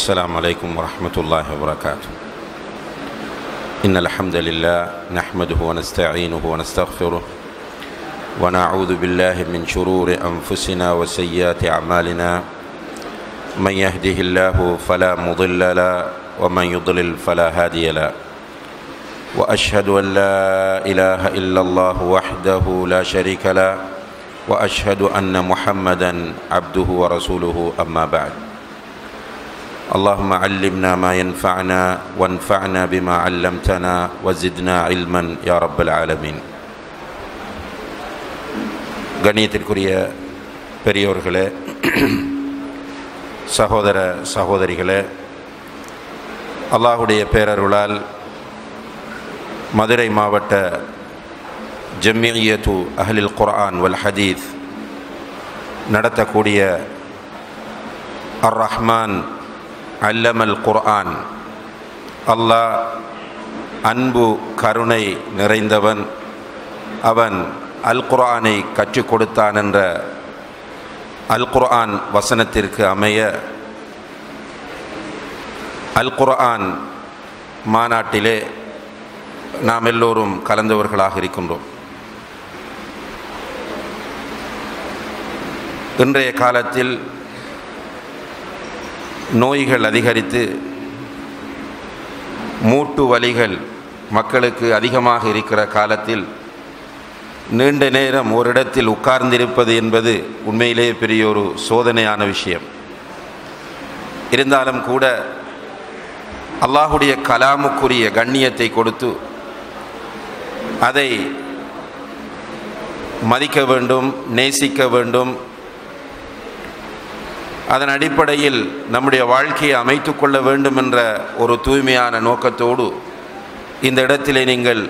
السلام عليكم ورحمة الله وبركاته. إن الحمد لله نحمده ونستعينه ونستغفره ونعوذ بالله من شرور أنفسنا وسيئات أعمالنا. من يهده الله فلا مضل له ومن يضلل فلا هادي له. وأشهد أن لا إله إلا الله وحده لا شريك له وأشهد أن محمدا عبده ورسوله. أما بعد، اللهم علمنا ما ينفعنا وانفعنا بما علمتنا وزدنا علما يا رب العالمين. கண்ணியத்திற்குரிய பெரியோர்களே, சகோதர சகோதரிகளே, அல்லாஹுடைய பேரருளால் மதுரை மாவட்ட ஜம்மியத்து அஹ்லில் குர்ஆன் வல் ஹதீஸ் நடத்தக்கூடிய அர் ரஹ்மான் அல்லமல் குர்ஆன், அல்லாஹ் அன்பு கருணை நிறைந்தவன், அவன் அல் குர்ஆனை கற்றுக் கொடுத்தான் என்ற அல் குர்ஆன் வசனத்திற்கு அமைய அல் குர்ஆன் மாநாட்டிலே நாம் எல்லோரும் கலந்தவர்களாக இருக்கின்றோம். இன்றைய காலத்தில் நோய்கள் அதிகரித்து மூட்டு வலிகள் மக்களுக்கு அதிகமாக இருக்கிற காலத்தில் நீண்ட நேரம் ஒரு இடத்தில் உட்கார்ந்திருப்பது என்பது உண்மையிலேயே பெரிய ஒரு சோதனையான விஷயம். இருந்தாலும் கூட அல்லாஹுடைய கலாமுக்குரிய கண்ணியத்தை கொடுத்து அதை மதிக்க வேண்டும், நேசிக்க வேண்டும். அதன் அடிப்படையில் நம்முடைய வாழ்க்கையை அமைத்து கொள்ள வேண்டும் என்ற ஒரு தூய்மையான நோக்கத்தோடு இந்த இடத்திலே நீங்கள்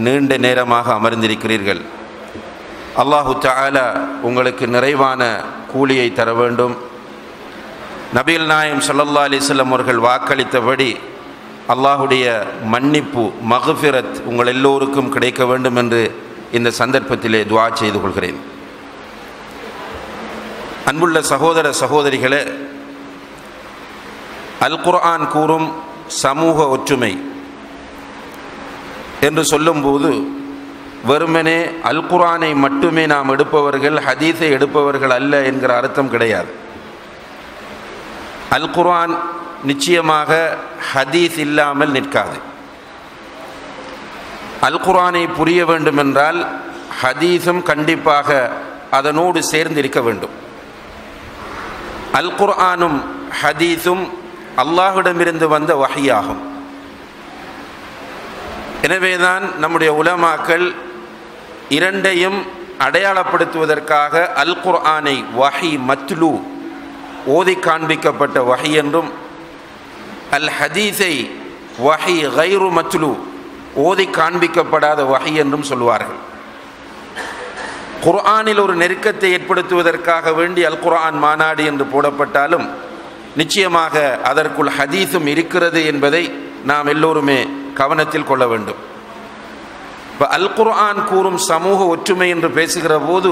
நீண்ட நேரமாக அமர்ந்திருக்கிறீர்கள். அல்லாஹு தஆலா உங்களுக்கு நிறைவான கூலியை தர வேண்டும். நபிகள் நாயகம் ஸல்லல்லாஹு அலைஹி வஸல்லம் அவர்கள் வாக்களித்தபடி அல்லாஹுடைய மன்னிப்பு, மக்ஃபிரத் உங்கள் எல்லோருக்கும் கிடைக்க வேண்டும் என்று இந்த சந்தர்ப்பத்திலே துஆ செய்து கொள்கிறேன். அன்புள்ள சகோதர சகோதரிகளே, அல் குர்ஆன் கூறும் சமூக ஒற்றுமை என்று சொல்லும்போது வெறுமனே அல் குர்ஆனை மட்டுமே நாம் எடுப்பவர்கள், ஹதீஸை எடுப்பவர்கள் அல்ல என்கிற அர்த்தம் கிடையாது. அல் குர்ஆன் நிச்சயமாக ஹதீஸ் இல்லாமல் நிற்காது. அல் குர்ஆனை புரிய வேண்டும் என்றால் ஹதீஸும் கண்டிப்பாக அதனோடு சேர்ந்திருக்க வேண்டும். அல் குர்ஆனும் ஹதீஸும் அல்லாஹ்விடமிருந்து வந்த வஹியாகும். எனவேதான் நம்முடைய உலமாக்கள் இரண்டையும் அடையாளப்படுத்துவதற்காக அல் குர்ஆனை வஹி மத்லூ, ஓதி காண்பிக்கப்பட்ட வஹி என்றும், அல் ஹதீஸை வஹி கைரு மத்லூ, ஓதி காண்பிக்கப்படாத வஹி என்றும் சொல்வார்கள். குர்ஆனில் ஒரு நெருக்கத்தை ஏற்படுத்துவதற்காக வேண்டி அல் குர்ஆன் மாநாடு என்று போடப்பட்டாலும் நிச்சயமாக அதற்குள் ஹதீஸும் இருக்கிறது என்பதை நாம் எல்லோருமே கவனத்தில் கொள்ள வேண்டும். இப்போ அல் குர்ஆன் கூறும் சமூக ஒற்றுமை என்று பேசுகிற போது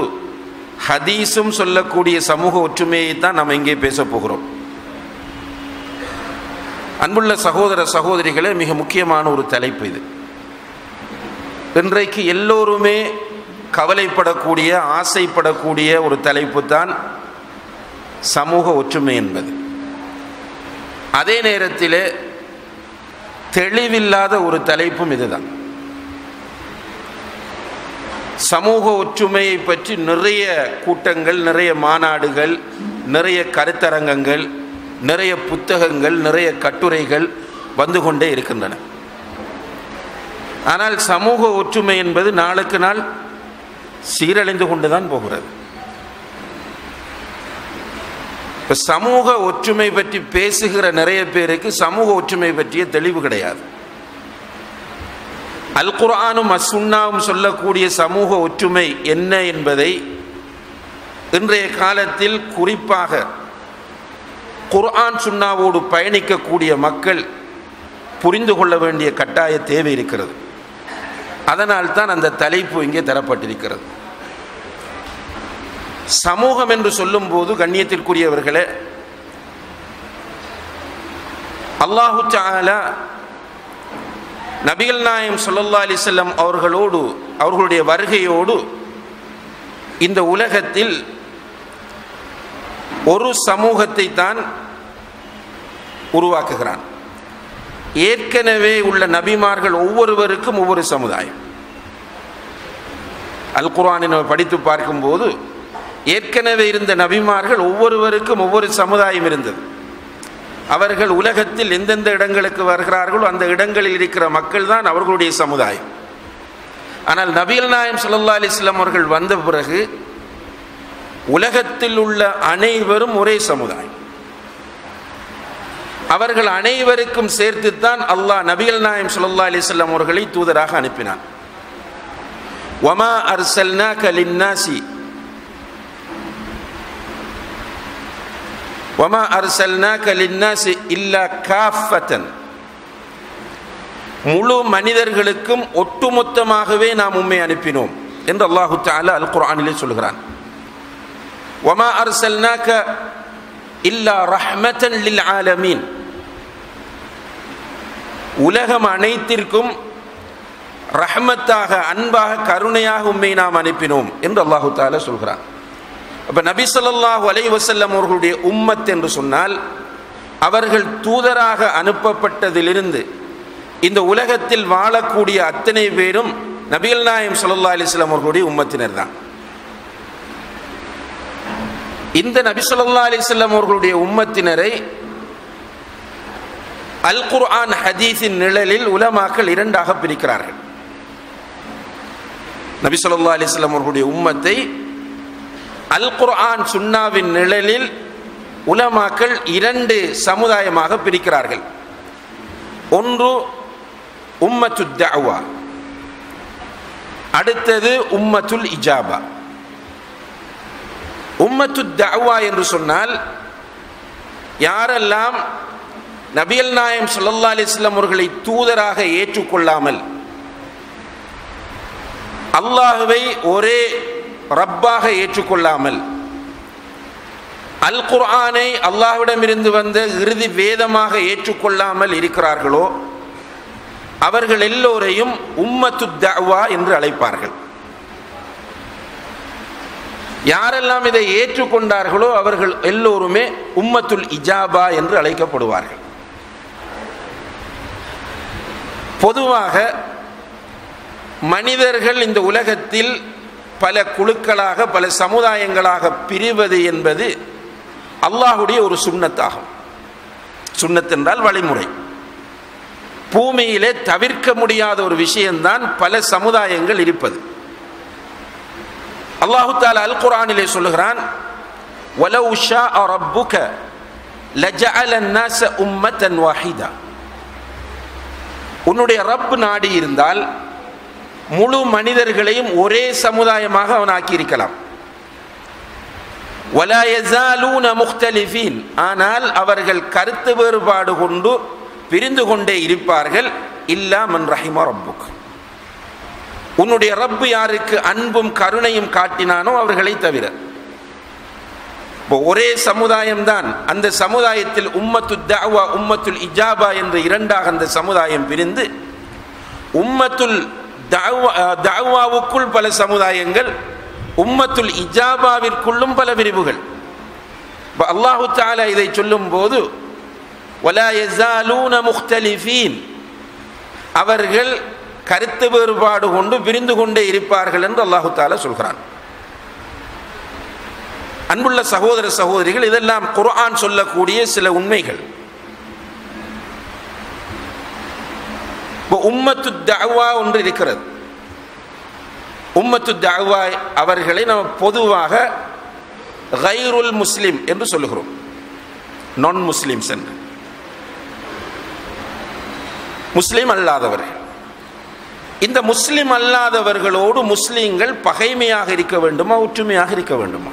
ஹதீஸும் சொல்லக்கூடிய சமூக ஒற்றுமையை தான் நாம் இங்கே பேசப் போகிறோம். அன்புள்ள சகோதர சகோதரிகளே, மிக முக்கியமான ஒரு தலைப்பு இது. இன்றைக்கு எல்லோருமே கவலைப்படக்கூடிய, ஆசைப்படக்கூடிய ஒரு தலைப்பு தான் சமூக ஒற்றுமை என்பது. அதே நேரத்தில் தெளிவில்லாத ஒரு தலைப்பும் இதுதான். சமூக ஒற்றுமையை பற்றி நிறைய கூட்டங்கள், நிறைய மாநாடுகள், நிறைய கருத்தரங்கங்கள், நிறைய புத்தகங்கள், நிறைய கட்டுரைகள் வந்து கொண்டே இருக்கின்றன. ஆனால் சமூக ஒற்றுமை என்பது நாளுக்கு நாள் சீரழிந்து கொண்டுதான் போகிறது. இப்போ சமூக ஒற்றுமை பற்றி பேசுகிற நிறைய பேருக்கு சமூக ஒற்றுமை பற்றிய தெளிவு கிடையாது. அல் குர்ஆனும் அஸ்ஸுன்னாவும் சொல்லக்கூடிய சமூக ஒற்றுமை என்ன என்பதை இன்றைய காலத்தில் குறிப்பாக குர்ஆன் சுன்னாவோடு பயணிக்கக்கூடிய மக்கள் புரிந்து கொள்ள வேண்டிய கட்டாய தேவை இருக்கிறது. அதனால்தான் அந்த தலைப்பு இங்கே தரப்பட்டிருக்கிறது. சமூகம் என்று சொல்லும்போது கண்ணியத்திற்குரியவர்களே, அல்லாஹு தஆலா நபிகள் நாயகம் ஸல்லல்லாஹு அலைஹி வஸல்லம் அவர்களோடு, அவர்களுடைய வருகையோடு இந்த உலகத்தில் ஒரு சமூகத்தை தான் உருவாக்குகிறான். ஏற்கனவே உள்ள நபிமார்கள் ஒவ்வொருவருக்கும் ஒவ்வொரு சமுதாயம். அல் குர்ஆனை நம்ம படித்து பார்க்கும்போது ஏற்கனவே இருந்த நபிமார்கள் ஒவ்வொருவருக்கும் ஒவ்வொரு சமுதாயம் இருந்தது. அவர்கள் உலகத்தில் எந்தெந்த இடங்களுக்கு வருகிறார்களோ அந்த இடங்களில் இருக்கிற மக்கள் தான் அவர்களுடைய சமுதாயம். ஆனால் நபிகள் நாயகம் ஸல்லல்லாஹு அலைஹி வஸல்லம் அவர்கள் வந்த பிறகு உலகத்தில் உள்ள அனைவரும் ஒரே சமுதாயம். அவர்கள் அனைவருக்கும் சேர்த்துத்தான் அல்லாஹ் நபிகள் நாயகம் ஸல்லல்லாஹு அலைஹி வஸல்லம் அவர்களை தூதராக அனுப்பினான். வமா அர்சல்னாக லின்னாசி வமா அர்சல்னாக லின்னாசி இல்லா காஃபத்தன், முழு மனிதர்களுக்கும் ஒட்டுமொத்தமாகவே நாம் உம்மை அனுப்பினோம் என்று அல்லாஹு தஆலா அல் குர்ஆனிலே சொல்கிறான். வமா அர்சல்னாக இல்லா ரஹ்மத்தன் லில் ஆலமீன், உலகம் அனைத்திற்கும் ரஹ்மத்தாக, அன்பாக, கருணையாக உம்மை நாம் அனுப்பினோம் என்று அல்லாஹு தஆலா சொல்கிறான். அப்ப நபி ஸல்லல்லாஹு அலைஹி வஸல்லம் அவர்களுடைய உம்மத் என்று சொன்னால் அவர்கள் தூதராக அனுப்பப்பட்டதிலிருந்து இந்த உலகத்தில் வாழக்கூடிய அத்தனை பேரும் நபிகள் நாயகம் ஸல்லல்லாஹு அலைஹி வஸல்லம் அவர்களுடைய உம்மத்தினர் தான். இந்த நபி ஸல்லல்லாஹு அலைஹி வஸல்லம் அவர்களுடைய உம்மத்தினரை அல் குர்ஆன் ஹதீஸின் நிழலில் உலமாக்கள் இரண்டாக பிரிக்கிறார்கள். நபி ஸல்லல்லாஹு அலைஹி வஸல்லம் அவர்களுடைய உம்மத்தை அல் குர்ஆன் சுன்னாவின் நிழலில் உலமாக்கள் இரண்டு சமுதாயமாக பிரிக்கிறார்கள். ஒன்று உம்மத்துத் தஅவா, அடுத்தது உம்மத்துல் இஜாபா. உம்மத்துத் தஅவா என்று சொன்னால் யாரெல்லாம் நபிகள் நாயகம் ஸல்லல்லாஹு அலைஹி வஸல்லம் அவர்களை தூதராக ஏற்றுக்கொள்ளாமல் அல்லாஹ்வை ஒரே ரப்பாக ஏற்றுக்கொள்ளாமல் அல் குர்ஆனை அல்லாஹ்விடமிருந்து வந்த இறுதி வேதமாக ஏற்றுக்கொள்ளாமல் இருக்கிறார்களோ அவர்கள் எல்லோரையும் உம்மத்துத் தஅவா என்று அழைப்பார்கள். யாரெல்லாம் இதை ஏற்றுக்கொண்டார்களோ அவர்கள் எல்லோருமே உம்மத்துல் இஜாபா என்று அழைக்கப்படுவார்கள். பொதுவாக மனிதர்கள் இந்த உலகத்தில் பல குழுக்களாக, பல சமுதாயங்களாக பிரிவது என்பது அல்லாஹ்வுடைய ஒரு சுன்னத்தாகும். சுன்னத் என்றால் வழிமுறை. பூமியிலே தவிர்க்க முடியாத ஒரு விஷயம்தான் பல சமுதாயங்கள் இருப்பது. அல்லாஹு தஆலா அல் குர்ஆனிலே சொல்லுகிறான், வலவ் ஷாஅ ரப்புக லஜஅல அன்-நாஸ உம்மத்தன் வாஹிதா, உன்னுடைய ரப் நாடி இருந்தால் முழு மனிதர்களையும் ஒரே சமுதாயமாக அவன் ஆக்கியிருக்கலாம். வலா யஸாலூன முக்தலிஃபீன், ஆனால் அவர்கள் கருத்து வேறுபாடு கொண்டு பிரிந்து கொண்டே இருப்பார்கள். இல்லா மன் ரஹிம ரப்புக், உன்னுடைய ரப்பு யாருக்கு அன்பும் கருணையும் காட்டினானோ அவர்களை தவிர. ஒரே சமுதாயம்தான். அந்த சமுதாயத்தில் உம்மத்துத் தஅவா, உம்மத்துல் இஜாபா என்று இரண்டாக அந்த சமுதாயம் பிரிந்து, உம்மத்துல் தஅவாவுக்குள் பல சமுதாயங்கள், உம்மத்துல் இஜாபாவிற்குள்ளும் பல பிரிவுகள். அல்லாஹு தஆலா இதை சொல்லும் போது வலா யஸாலூன முக்தலிஃபீன், அவர்கள் கருத்து வேறுபாடு கொண்டு பிரிந்து கொண்டே இருப்பார்கள் என்று அல்லாஹு தஆலா சொல்கிறான். அன்புள்ள சகோதர சகோதரிகள், இதெல்லாம் குர்ஆன் சொல்லக்கூடிய சில உண்மைகள். உம்மத்துத் தஅவா ஒன்று இருக்கிறது. உம்மத்துத் தஅவா அவர்களை நாம் பொதுவாக கைருல் முஸ்லிம் என்று சொல்லுகிறோம், நான் முஸ்லிம்ஸ் என்று. முஸ்லிம் அல்லாதவர்கள். இந்த முஸ்லிம் அல்லாதவர்களோடு முஸ்லிம்கள் பகைமையாக இருக்க வேண்டுமா, ஒற்றுமையாக இருக்க வேண்டுமா?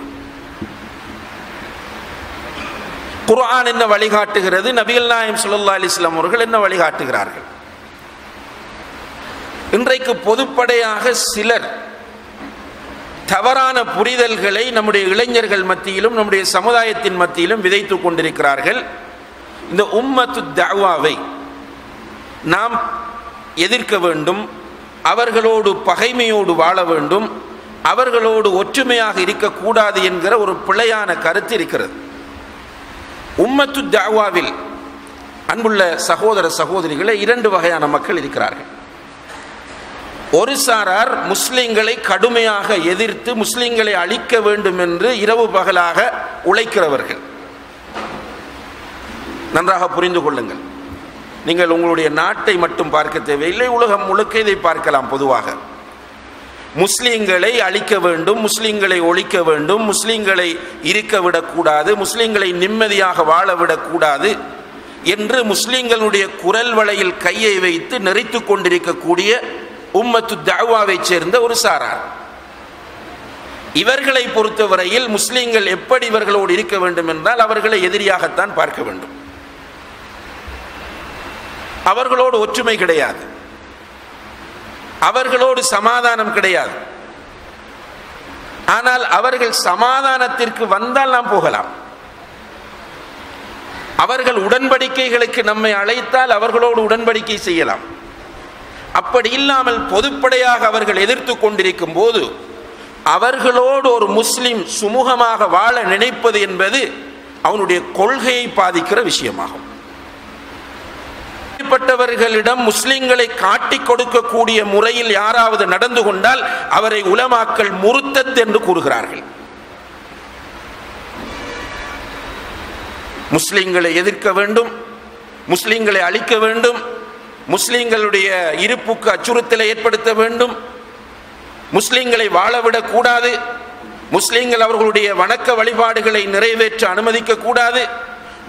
குர்ஆன் என்ன வழிகாட்டுகிறது? நபிகள் நாயகம் ஸல்லல்லாஹு அலைஹி வஸல்லம் அவர்கள் என்ன வழிகாட்டுகிறார்கள்? இன்றைக்கு பொதுப்படையாக சிலர் தவறான புரிதல்களை நம்முடைய இளைஞர்கள் மத்தியிலும் நம்முடைய சமுதாயத்தின் மத்தியிலும் விதைத்து கொண்டிருக்கிறார்கள். இந்த உம்மத்து தஅவாவை நாம் எதிர்க்க வேண்டும், அவர்களோடு பகைமையோடு வாழ வேண்டும், அவர்களோடு ஒற்றுமையாக இருக்கக்கூடாது என்கிற ஒரு பிழையான கருத்து இருக்கிறது. உம்மத்து தஅவாவில் அன்புள்ள சகோதர சகோதரிகளே, இரண்டு வகையான மக்கள் இருக்கிறார்கள். ஒரு சாரார் முஸ்லிம்களை கடுமையாக எதிர்த்து முஸ்லிம்களை அழிக்க வேண்டும் என்று இரவு பகலாக உழைக்கிறவர்கள். நன்றாக புரிந்து கொள்ளுங்கள். நீங்கள் உங்களுடைய நாட்டை மட்டும் பார்க்க தேவையில்லை, உலகம் முழுக்க இதை பார்க்கலாம். பொதுவாக முஸ்லிம்களை அழிக்க வேண்டும், முஸ்லிம்களை ஒழிக்க வேண்டும், முஸ்லிம்களை இருக்க விடக்கூடாது, முஸ்லிம்களை நிம்மதியாக வாழ விடக்கூடாது என்று முஸ்லிம்களுடைய குரல் வளையில் கையை வைத்து நெறித்து கொண்டிருக்கக்கூடிய உம்மத்து தஅவாவை சேர்ந்த ஒரு சாரார். இவர்களை பொறுத்தவரையில் முஸ்லிம்கள் எப்படி இவர்களோடு இருக்க வேண்டும் என்றால் அவர்களை எதிரியாகத்தான் பார்க்க வேண்டும். அவர்களோடு ஒற்றுமை கிடையாது, அவர்களோடு சமாதானம் கிடையாது. ஆனால் அவர்கள் சமாதானத்திற்கு வந்தால் நாம் போகலாம். அவர்கள் உடன்படிக்கைகளுக்கு நம்மை அழைத்தால் அவர்களோடு உடன்படிக்கை செய்யலாம். அப்படி இல்லாமல் பொதுப்படையாக அவர்கள் எதிர்த்து கொண்டிருக்கும் போது அவர்களோடு ஒரு முஸ்லிம் சுமூகமாக வாழ நினைப்பது என்பது அவனுடைய கொள்கையை பாதிக்கிற விஷயமாகும். இப்படிப்பட்டவர்களிடம் முஸ்லிம்களை காட்டிக் கொடுக்கக்கூடிய முறையில் யாராவது நடந்து கொண்டால் அவரை உலமாக்கள் முர்த்தத் என்று கூறுகிறார்கள். முஸ்லிம்களை எதிர்க்க வேண்டும், முஸ்லிம்களை அழிக்க வேண்டும், முஸ்லிம்களுடைய இருப்புக்கு அச்சுறுத்தலை ஏற்படுத்த வேண்டும், முஸ்லிம்களை வாழவிடக் கூடாது, முஸ்லிம்கள் அவர்களுடைய வணக்க வழிபாடுகளை நிறைவேற்ற அனுமதிக்க கூடாது,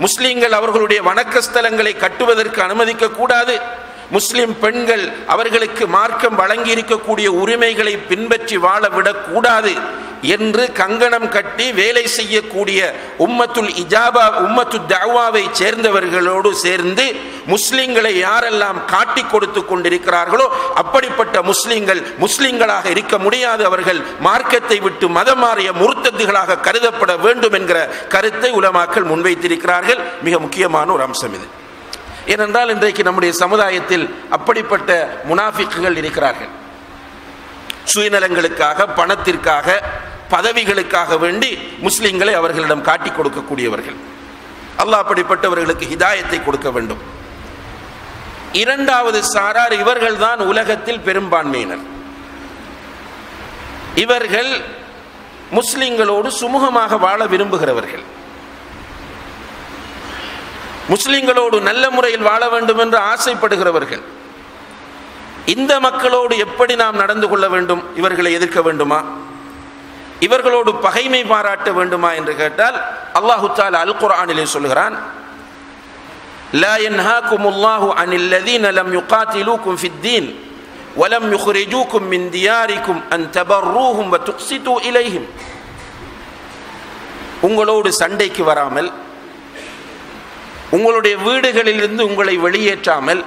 முஸ்லிம்கள் அவர்களுடைய வணக்க ஸ்தலங்களை கட்டுவதற்கு அனுமதிக்க கூடாது, முஸ்லிம் பெண்கள் அவர்களுக்கு மார்க்கம் வழங்கி இருக்கக்கூடிய உரிமைகளை பின்பற்றி வாழ விடக்கூடாது என்று கங்கணம் கட்டி வேலை செய்யக்கூடிய உம்மத்துல் இஜாபா உம்மத்து தஅவாவை சேர்ந்தவர்களோடு சேர்ந்து முஸ்லிம்களை யாரெல்லாம் காட்டி கொடுத்து கொண்டிருக்கிறார்களோ அப்படிப்பட்ட முஸ்லிம்கள் முஸ்லிம்களாக இருக்க முடியாது, அவர்கள் மார்க்கத்தை விட்டு மதம் மாறிய முர்த்தத்துகளாக கருதப்பட வேண்டும் என்கிற கருத்தை உலமாக்கள் முன்வைத்திருக்கிறார்கள். மிக முக்கியமான ஒரு அம்சம் இது. ஏனென்றால் இன்றைக்கு நம்முடைய சமுதாயத்தில் அப்படிப்பட்ட முனாஃபிக்குகள் இருக்கிறார்கள். சுயநலங்களுக்காக, பணத்திற்காக, பதவிகளுக்காக வேண்டி முஸ்லிம்களை அவர்களிடம் காட்டிக் கொடுக்கக்கூடியவர்கள். அல்லாஹ் அப்படிப்பட்டவர்களுக்கு ஹிதாயத்தை கொடுக்க வேண்டும். இரண்டாவது சாரார், இவர்கள்தான் உலகத்தில் பெரும்பான்மையினர். இவர்கள் முஸ்லிம்களோடு சுமூகமாக வாழ விரும்புகிறவர்கள், முஸ்லிம்களோடு நல்ல முறையில் வாழ வேண்டும் என்று ஆசைப்படுகிறவர்கள். இந்த மக்களோடு எப்படி நாம் நடந்து கொள்ள வேண்டும்? இவர்களை எதிர்க்க வேண்டுமா, இவர்களோடு பகைமை பாராட்ட வேண்டுமா என்று கேட்டால் அல்லாஹு தஆலா அல் குர்ஆனிலே சொல்கிறான், லா யன்ஹாகுமுல்லாஹு அனில் லதீன லம் யுகாத்திலூகும் ஃபித்தீன் வலம் யுக்ரிஜூகும் மின் தியாரிக்கும் அன் தபர்ரூஹும் வ துக்ஸிது இலைஹிம். உங்களோடு சண்டைக்கு வராமல், உங்களுடைய வீடுகளிலிருந்து உங்களை வெளியேற்றாமல்,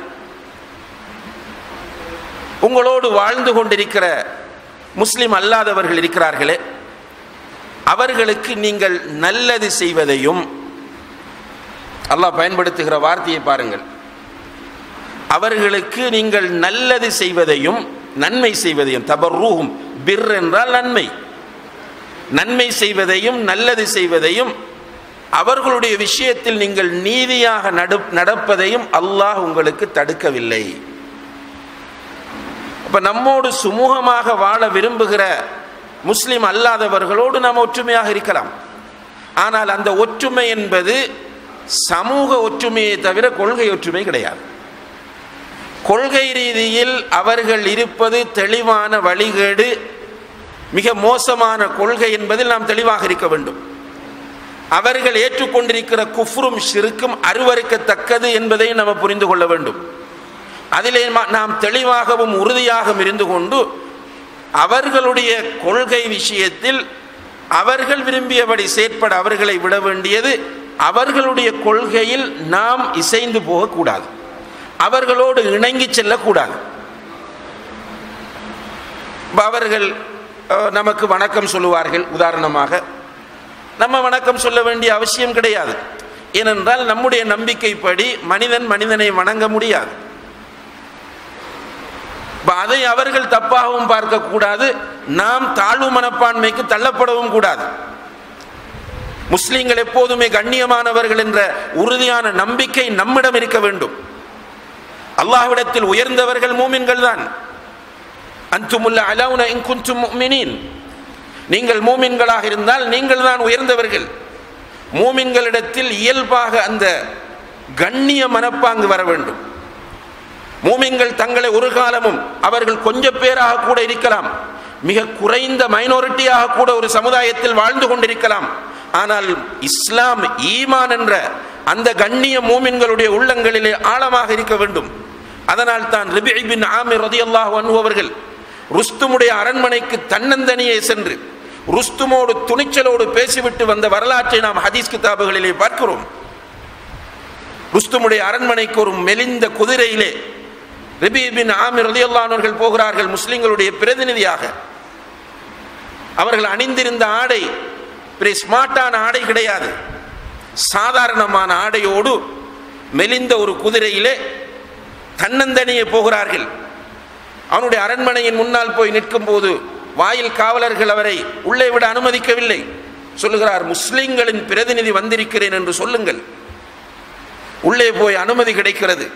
உங்களோடு வாழ்ந்து கொண்டிருக்கிற முஸ்லிம் அல்லாதவர்கள் இருக்கிறார்களே, அவர்களுக்கு நீங்கள் நல்லது செய்வதையும், அல்லாஹ் பயன்படுத்துகிற வார்த்தையை பாருங்கள், அவர்களுக்கு நீங்கள் நல்லது செய்வதையும் நன்மை செய்வதையும், தபர்ரூஹும், பிர் என்றால் நன்மை, நன்மை செய்வதையும் நல்லது செய்வதையும், அவர்களுடைய விஷயத்தில் நீங்கள் நீதியாக நடப்பதையும் அல்லாஹ் உங்களுக்கு தடுக்கவில்லை. அப்ப நம்மோடு சுமூகமாக வாழ விரும்புகிற முஸ்லிம் அல்லாதவர்களோடு நாம் ஒற்றுமையாக இருக்கலாம். ஆனால் அந்த ஒற்றுமை என்பது சமூக ஒற்றுமையை தவிர கொள்கை ஒற்றுமை கிடையாது. கொள்கை ரீதியில் அவர்கள் இருப்பது தெளிவான வழிகேடு, மிக மோசமான கொள்கை என்பதில் நாம் தெளிவாக இருக்க வேண்டும். அவர்கள் ஏற்றுக்கொண்டிருக்கிற குஃப்ரும் ஷிர்க்கும் அருவருக்கத்தக்கது என்பதை நாம் புரிந்து கொள்ள வேண்டும். அதிலே நாம் தெளிவாகவும் உறுதியாகவும் இருந்து கொண்டு அவர்களுடைய கொள்கை விஷயத்தில் அவர்கள் விரும்பியபடி செயற்பட அவர்களை விட வேண்டியது, அவர்களுடைய கொள்கையில் நாம் இசைந்து போகக்கூடாது, அவர்களோடு இணங்கி செல்லக்கூடாது. அவர்கள் நமக்கு வணக்கம் சொல்லுவார்கள், உதாரணமாக நம்ம வணக்கம் சொல்ல வேண்டிய அவசியம் கிடையாது. ஏனென்றால் நம்முடைய நம்பிக்கைப்படி மனிதன் மனிதனை வணங்க முடியாது. அதை அவர்கள் தப்பாகவும் பார்க்கக்கூடாது, நாம் தாழ்வு மனப்பான்மைக்கு தள்ளப்படவும் கூடாது. முஸ்லிம்கள் எப்போதுமே கண்ணியமானவர்கள் என்ற உறுதியான நம்பிக்கை நம்மிடம் இருக்க வேண்டும். அல்லாஹ்விடத்தில் உயர்ந்தவர்கள் மூமின்கள் தான். அன்துமுல் அலௌன இன் குன்தும் முஃமினீன், நீங்கள் மூமின்களாக இருந்தால் நீங்கள் தான் உயர்ந்தவர்கள். மூமின்களிடத்தில் இயல்பாக அந்த கண்ணிய மனப்பாங்கு வர வேண்டும். மூமின்கள் தங்களை ஒரு காலமும், அவர்கள் கொஞ்சம் பேராக கூட இருக்கலாம், மிக குறைந்த மைனாரிட்டியாக கூட ஒரு சமுதாயத்தில் வாழ்ந்து கொண்டிருக்கலாம், ஆனால் இஸ்லாம் ஈமான் என்ற அந்த கண்ணிய மூமின்களுடைய உள்ளங்களிலே ஆழமாக இருக்க வேண்டும். அதனால் தான் ரபிஇ பின் ஆமிர் ரலியல்லாஹு அன்ஹு அவர்கள் ருஸ்துமுடைய அரண்மனைக்கு தன்னந்தனியே சென்று ருஸ்துமோடு துணிச்சலோடு பேசிவிட்டு வந்த வரலாற்றை நாம் ஹதீஸ் கிதாபுகளிலே பார்க்கிறோம். ருஸ்துமுடைய அரண்மனைக்கு ஒரு மெலிந்த குதிரையிலே ரபிஇ பின் ஆமிர் ரலியல்லாஹு அன்ஹு அவர்கள் போகிறார்கள், முஸ்லிம்களுடைய பிரதிநிதியாக. அவர்கள் அணிந்திருந்த ஆடை ஸ்மார்ட்டான ஆடை கிடையாது, சாதாரணமான ஆடையோடு மெலிந்த ஒரு குதிரையிலே தன்னந்தனியே போகிறார்கள். அவனுடைய அரண்மனையின் முன்னால் போய் நிற்கும் போது வாயில் காவலர்கள் அவரை உள்ளே விட அனுமதிக்கவில்லை. சொல்லுகிறார், முஸ்லிம்களின் பிரதிநிதி வந்திருக்கிறேன் என்று சொல்லுங்கள். உள்ளே போய் அனுமதி கிடைக்கிறது.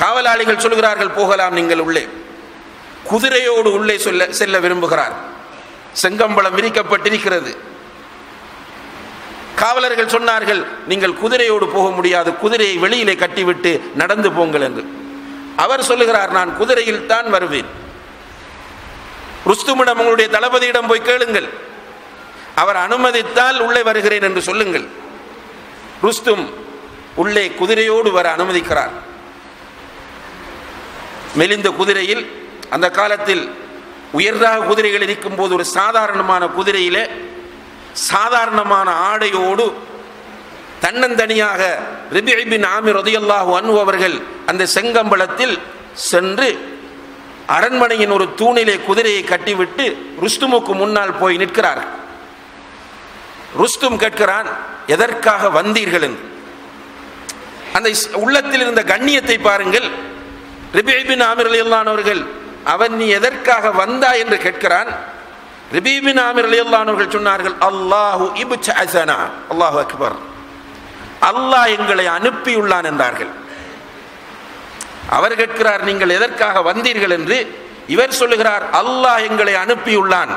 காவலாளிகள் சொல்கிறார்கள், போகலாம் நீங்கள் உள்ளே. குதிரையோடு உள்ளே செல்ல விரும்புகிறார். செங்கம்பளம் விரிக்கப்பட்டிருக்கிறது. காவலர்கள் சொன்னார்கள், நீங்கள் குதிரையோடு போக முடியாது, குதிரையை வெளியிலே கட்டிவிட்டு நடந்து போங்கள் என்று. அவர் சொல்லுகிறார், நான் குதிரையில் தான் வருவேன். ருஸ்துமிடம், உங்களுடைய தளபதியிடம் போய் கேளுங்கள், அவர் அனுமதித்தால் உள்ளே வருகிறேன் என்று சொல்லுங்கள். ருஸ்தும் உள்ளே குதிரையோடு வர அனுமதிக்கிறார். மெலிந்த குதிரையில், அந்த காலத்தில் உயர்ராக குதிரைகள் இருக்கும் போது ஒரு சாதாரணமான குதிரையிலே சாதாரணமான ஆடையோடு தன்னந்தனியாக ரபிஇ பின் ஆமிர் ரலியல்லாஹு அன்ஹு அவர்கள் அந்த செங்கம்பளத்தில் சென்று அரண்மனையின் ஒரு தூணிலே குதிரையை கட்டிவிட்டு ருஸ்துமுக்கு முன்னால் போய் நிற்கிறார். ருஸ்தும் கேட்கிறான், எதற்காக வந்தீர்கள் என்று. அந்த உள்ளத்தில் இருந்த கண்ணியத்தை பாருங்கள். ரபிஇ பின் ஆமிர் ரலியல்லாஹு அன்ஹு அவர்கள், அவன் நீ எதற்காக வந்தாய் என்று கேட்கிறான். ரபிஇ பின் ஆமிர் ரலியல்லாஹு அன்ஹு அவர்கள் சொன்னார்கள், அல்லாஹு இப்தஅஸனா, அல்லாஹு அக்பர், அல்லாஹ் எங்களை அனுப்பியுள்ளான் என்றார்கள். அவர் கேட்கிறார், நீங்கள் எதற்காக வந்தீர்கள் என்று. இவர் சொல்லுகிறார், அல்லாஹ் எங்களை அனுப்பியுள்ளான்,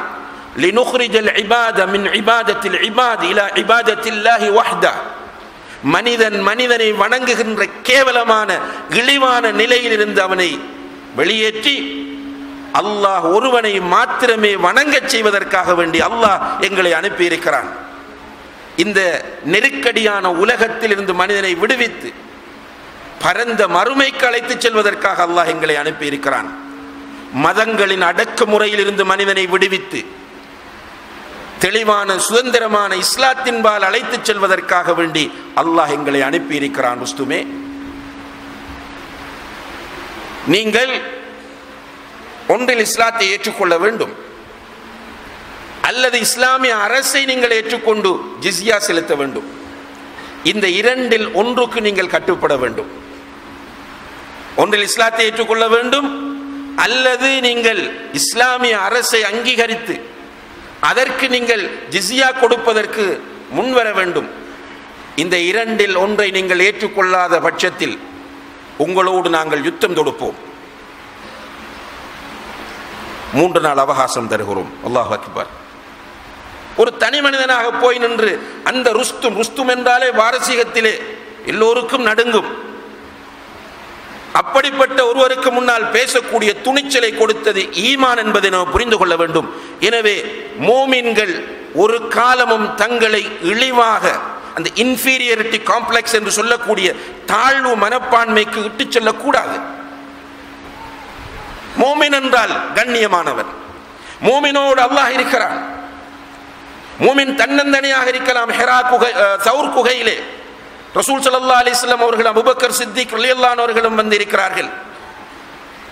லினுக்ரிஜல் இபாத மின் இபாதத்தில் இபாத் இலா இபாதத்தில்லாஹி வஹ்தா, மனிதன் மனிதனை வணங்குகின்ற கேவலமான இழிவான நிலையில் இருந்து அவனை வெளியேற்றி அல்லாஹ் ஒருவனை மாத்திரமே வணங்கச் செய்வதற்காக வேண்டி அல்லாஹ் எங்களை அனுப்பியிருக்கிறான். இந்த நெருக்கடியான உலகத்தில் இருந்து மனிதனை விடுவித்து பரந்த மறுமைக்கு அழைத்து செல்வதற்காக அல்லாஹ் எங்களை அனுப்பியிருக்கிறான். மதங்களின் அடக்குமுறையில் இருந்து மனிதனை விடுவித்து தெளிவான சுதந்திரமான இஸ்லாத்தின்பால் அழைத்து செல்வதற்காக வேண்டி அல்லாஹ் எங்களை அனுப்பியிருக்கிறான். ருஸ்துமே, நீங்கள் ஒன்றில் இஸ்லாத்தை ஏற்றுக்கொள்ள வேண்டும், அல்லது இஸ்லாமிய அரசை நீங்கள் ஏற்றுக்கொண்டு ஜிஸ்யா செலுத்த வேண்டும். இந்த இரண்டில் ஒன்றுக்கு நீங்கள் கட்டுப்பட வேண்டும். ஒன்றில் இஸ்லாத்தை ஏற்றுக்கொள்ள வேண்டும், அல்லது நீங்கள் இஸ்லாமிய அரசை அங்கீகரித்து அதற்கு நீங்கள் ஜிஸ்யா கொடுப்பதற்கு முன்வர வேண்டும். இந்த இரண்டில் ஒன்றை நீங்கள் ஏற்றுக்கொள்ளாத பட்சத்தில் உங்களோடு நாங்கள் யுத்தம் தொடுப்போம். 3 நாள் அவகாசம் தருகிறோம். அல்லாஹ் அக்பர். ஒரு தனி மனிதனாக போய் நின்று அந்த ருஸ்தும் என்றாலே பாரசீகத்திலே எல்லோருக்கும் நடுங்கும். அப்படிப்பட்ட ஒருவருக்கு முன்னால் பேசக்கூடிய துணிச்சலை கொடுத்தது ஈமான் என்பதை நாம் புரிந்து கொள்ள வேண்டும். எனவே மோமின்கள் ஒரு காலமும் தங்களை இழிவாக, அந்த இன்ஃபீரியாரிட்டி காம்ப்ளெக்ஸ் என்று சொல்லக்கூடிய தாழ்வு மனப்பான்மைக்கு இட்டு செல்லக்கூடாது. மோமின் என்றால் கண்ணியமானவன். மோமினோடு அல்லாஹ் இருக்கிறான். மோமின் தன்னந்தனியாக இருக்கலாம். ஹெரா குகை, சௌர் குகையிலே ரசூல் ஸல்லல்லாஹு அலைஹி வஸல்லம் அவர்கள், அபூபக்கர் சித்திக் ரலியல்லாஹு அன்ஹு அவர்களும் வந்து இருக்கிறார்கள்.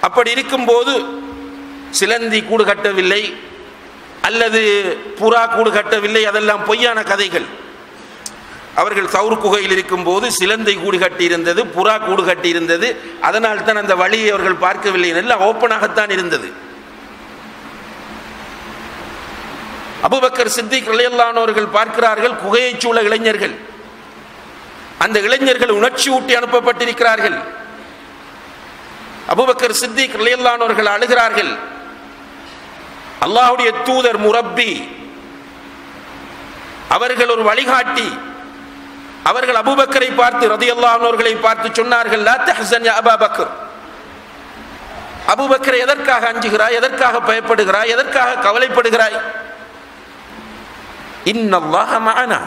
அப்படி இருக்கும்போது சிலந்தி கூடு கட்டவில்லை, அல்லது புறா கூடு கட்டவில்லை, அதெல்லாம் பொய்யான கதைகள். அவர்கள் சவுர் குகையில் இருக்கும் போது சிலந்தை கூடு கட்டியிருந்தது, புறா கூடு கட்டியிருந்தது. அதனால் தான் அந்த வழியை அவர்கள் பார்க்கவில்லை, எல்லாம் ஓப்பனாகத்தான் இருந்தது. அபூபக்கர் சித்திக் ரலியல்லாஹு அன்ஹு அவர்கள் பார்க்கிறார்கள், குகையை சூழ இளைஞர்கள், அந்த இளைஞர்கள் உணர்ச்சி ஊட்டி அனுப்பப்பட்டிருக்கிறார்கள். அபூபக்கர் சித்திக் ரலியல்லாஹு அன்ஹு அவர்கள் அழுகிறார்கள். அல்லாஹ்வுடைய தூதர் முரப்பி, அவர்கள் ஒரு வழிகாட்டி, அவர்கள் அபூபக்கரை பார்த்து ரலியல்லாஹு அன்ஹு அவர்களை பார்த்து சொன்னார்கள், லா தஹ்சன் யா அபா பக்கர், அபூபக்கரை எதற்காக அஞ்சுகிறாய், எதற்காக பயப்படுகிறாய், எதற்காக கவலைப்படுகிறாய்? இன்னல்லாஹ மஅனா,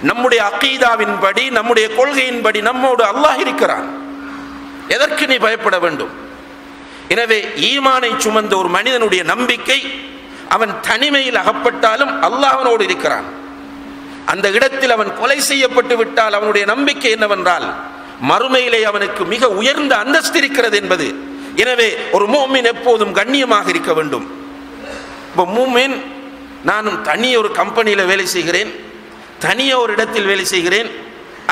நம்முடைய அகீதாவின்படி, நம்முடைய கொள்கையின்படி நம்மோடு அல்லாஹ் இருக்கிறான், எதற்கு நீ பயப்பட வேண்டும்? எனவே ஈமானை சுமந்த ஒரு மனிதனுடைய நம்பிக்கை, அவன் தனிமையில் அகப்பட்டாலும் அல்லாஹ் அவனோடு இருக்கிறான். அந்த இடத்தில் அவன் கொலை செய்யப்பட்டு விட்டால் அவனுடைய நம்பிக்கை என்னவென்றால் மறுமையிலே அவனுக்கு மிக உயர்ந்த அந்தஸ்து இருக்கிறது என்பது. எனவே ஒரு மூமின் எப்போதும் கண்ணியமாக இருக்க வேண்டும். இப்போ மூமின், நானும் தனியே ஒரு கம்பெனியில் வேலை செய்கிறேன், தனியே ஒரு இடத்தில் வேலை செய்கிறேன்,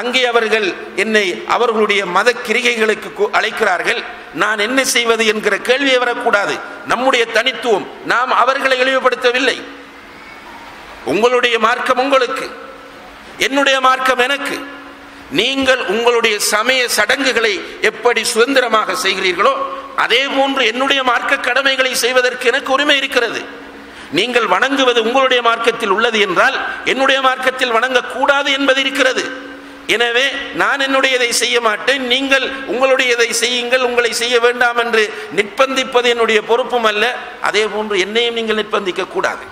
அங்கே அவர்கள் என்னை அவர்களுடைய மத கிரிகைகளுக்கு அழைக்கிறார்கள், நான் என்ன செய்வது என்கிற கேள்வியே வரக்கூடாது. நம்முடைய தனித்துவம், நாம் அவர்களை இழிவுபடுத்தவில்லை. உங்களுடைய மார்க்கம் உங்களுக்கு, என்னுடைய மார்க்கம் எனக்கு. நீங்கள் உங்களுடைய சமய சடங்குகளை எப்படி சுதந்திரமாக செய்கிறீர்களோ அதே போன்று என்னுடைய மார்க்க கடமைகளை செய்வதற்கு எனக்கு உரிமை இருக்கிறது. நீங்கள் வணங்குவது உங்களுடைய மார்க்கத்தில் உள்ளது என்றால் என்னுடைய மார்க்கத்தில் வணங்கக்கூடாது என்பது இருக்கிறது. எனவே நான் என்னுடையதை செய்ய மாட்டேன், நீங்கள் உங்களுடையதை செய்யுங்கள், உங்களை செய்ய வேண்டாம் என்று நிர்பந்திப்பது என்னுடைய பொறுப்பும் அல்ல. அதே போன்று என்னையும் நீங்கள் நிர்பந்திக்க கூடாது.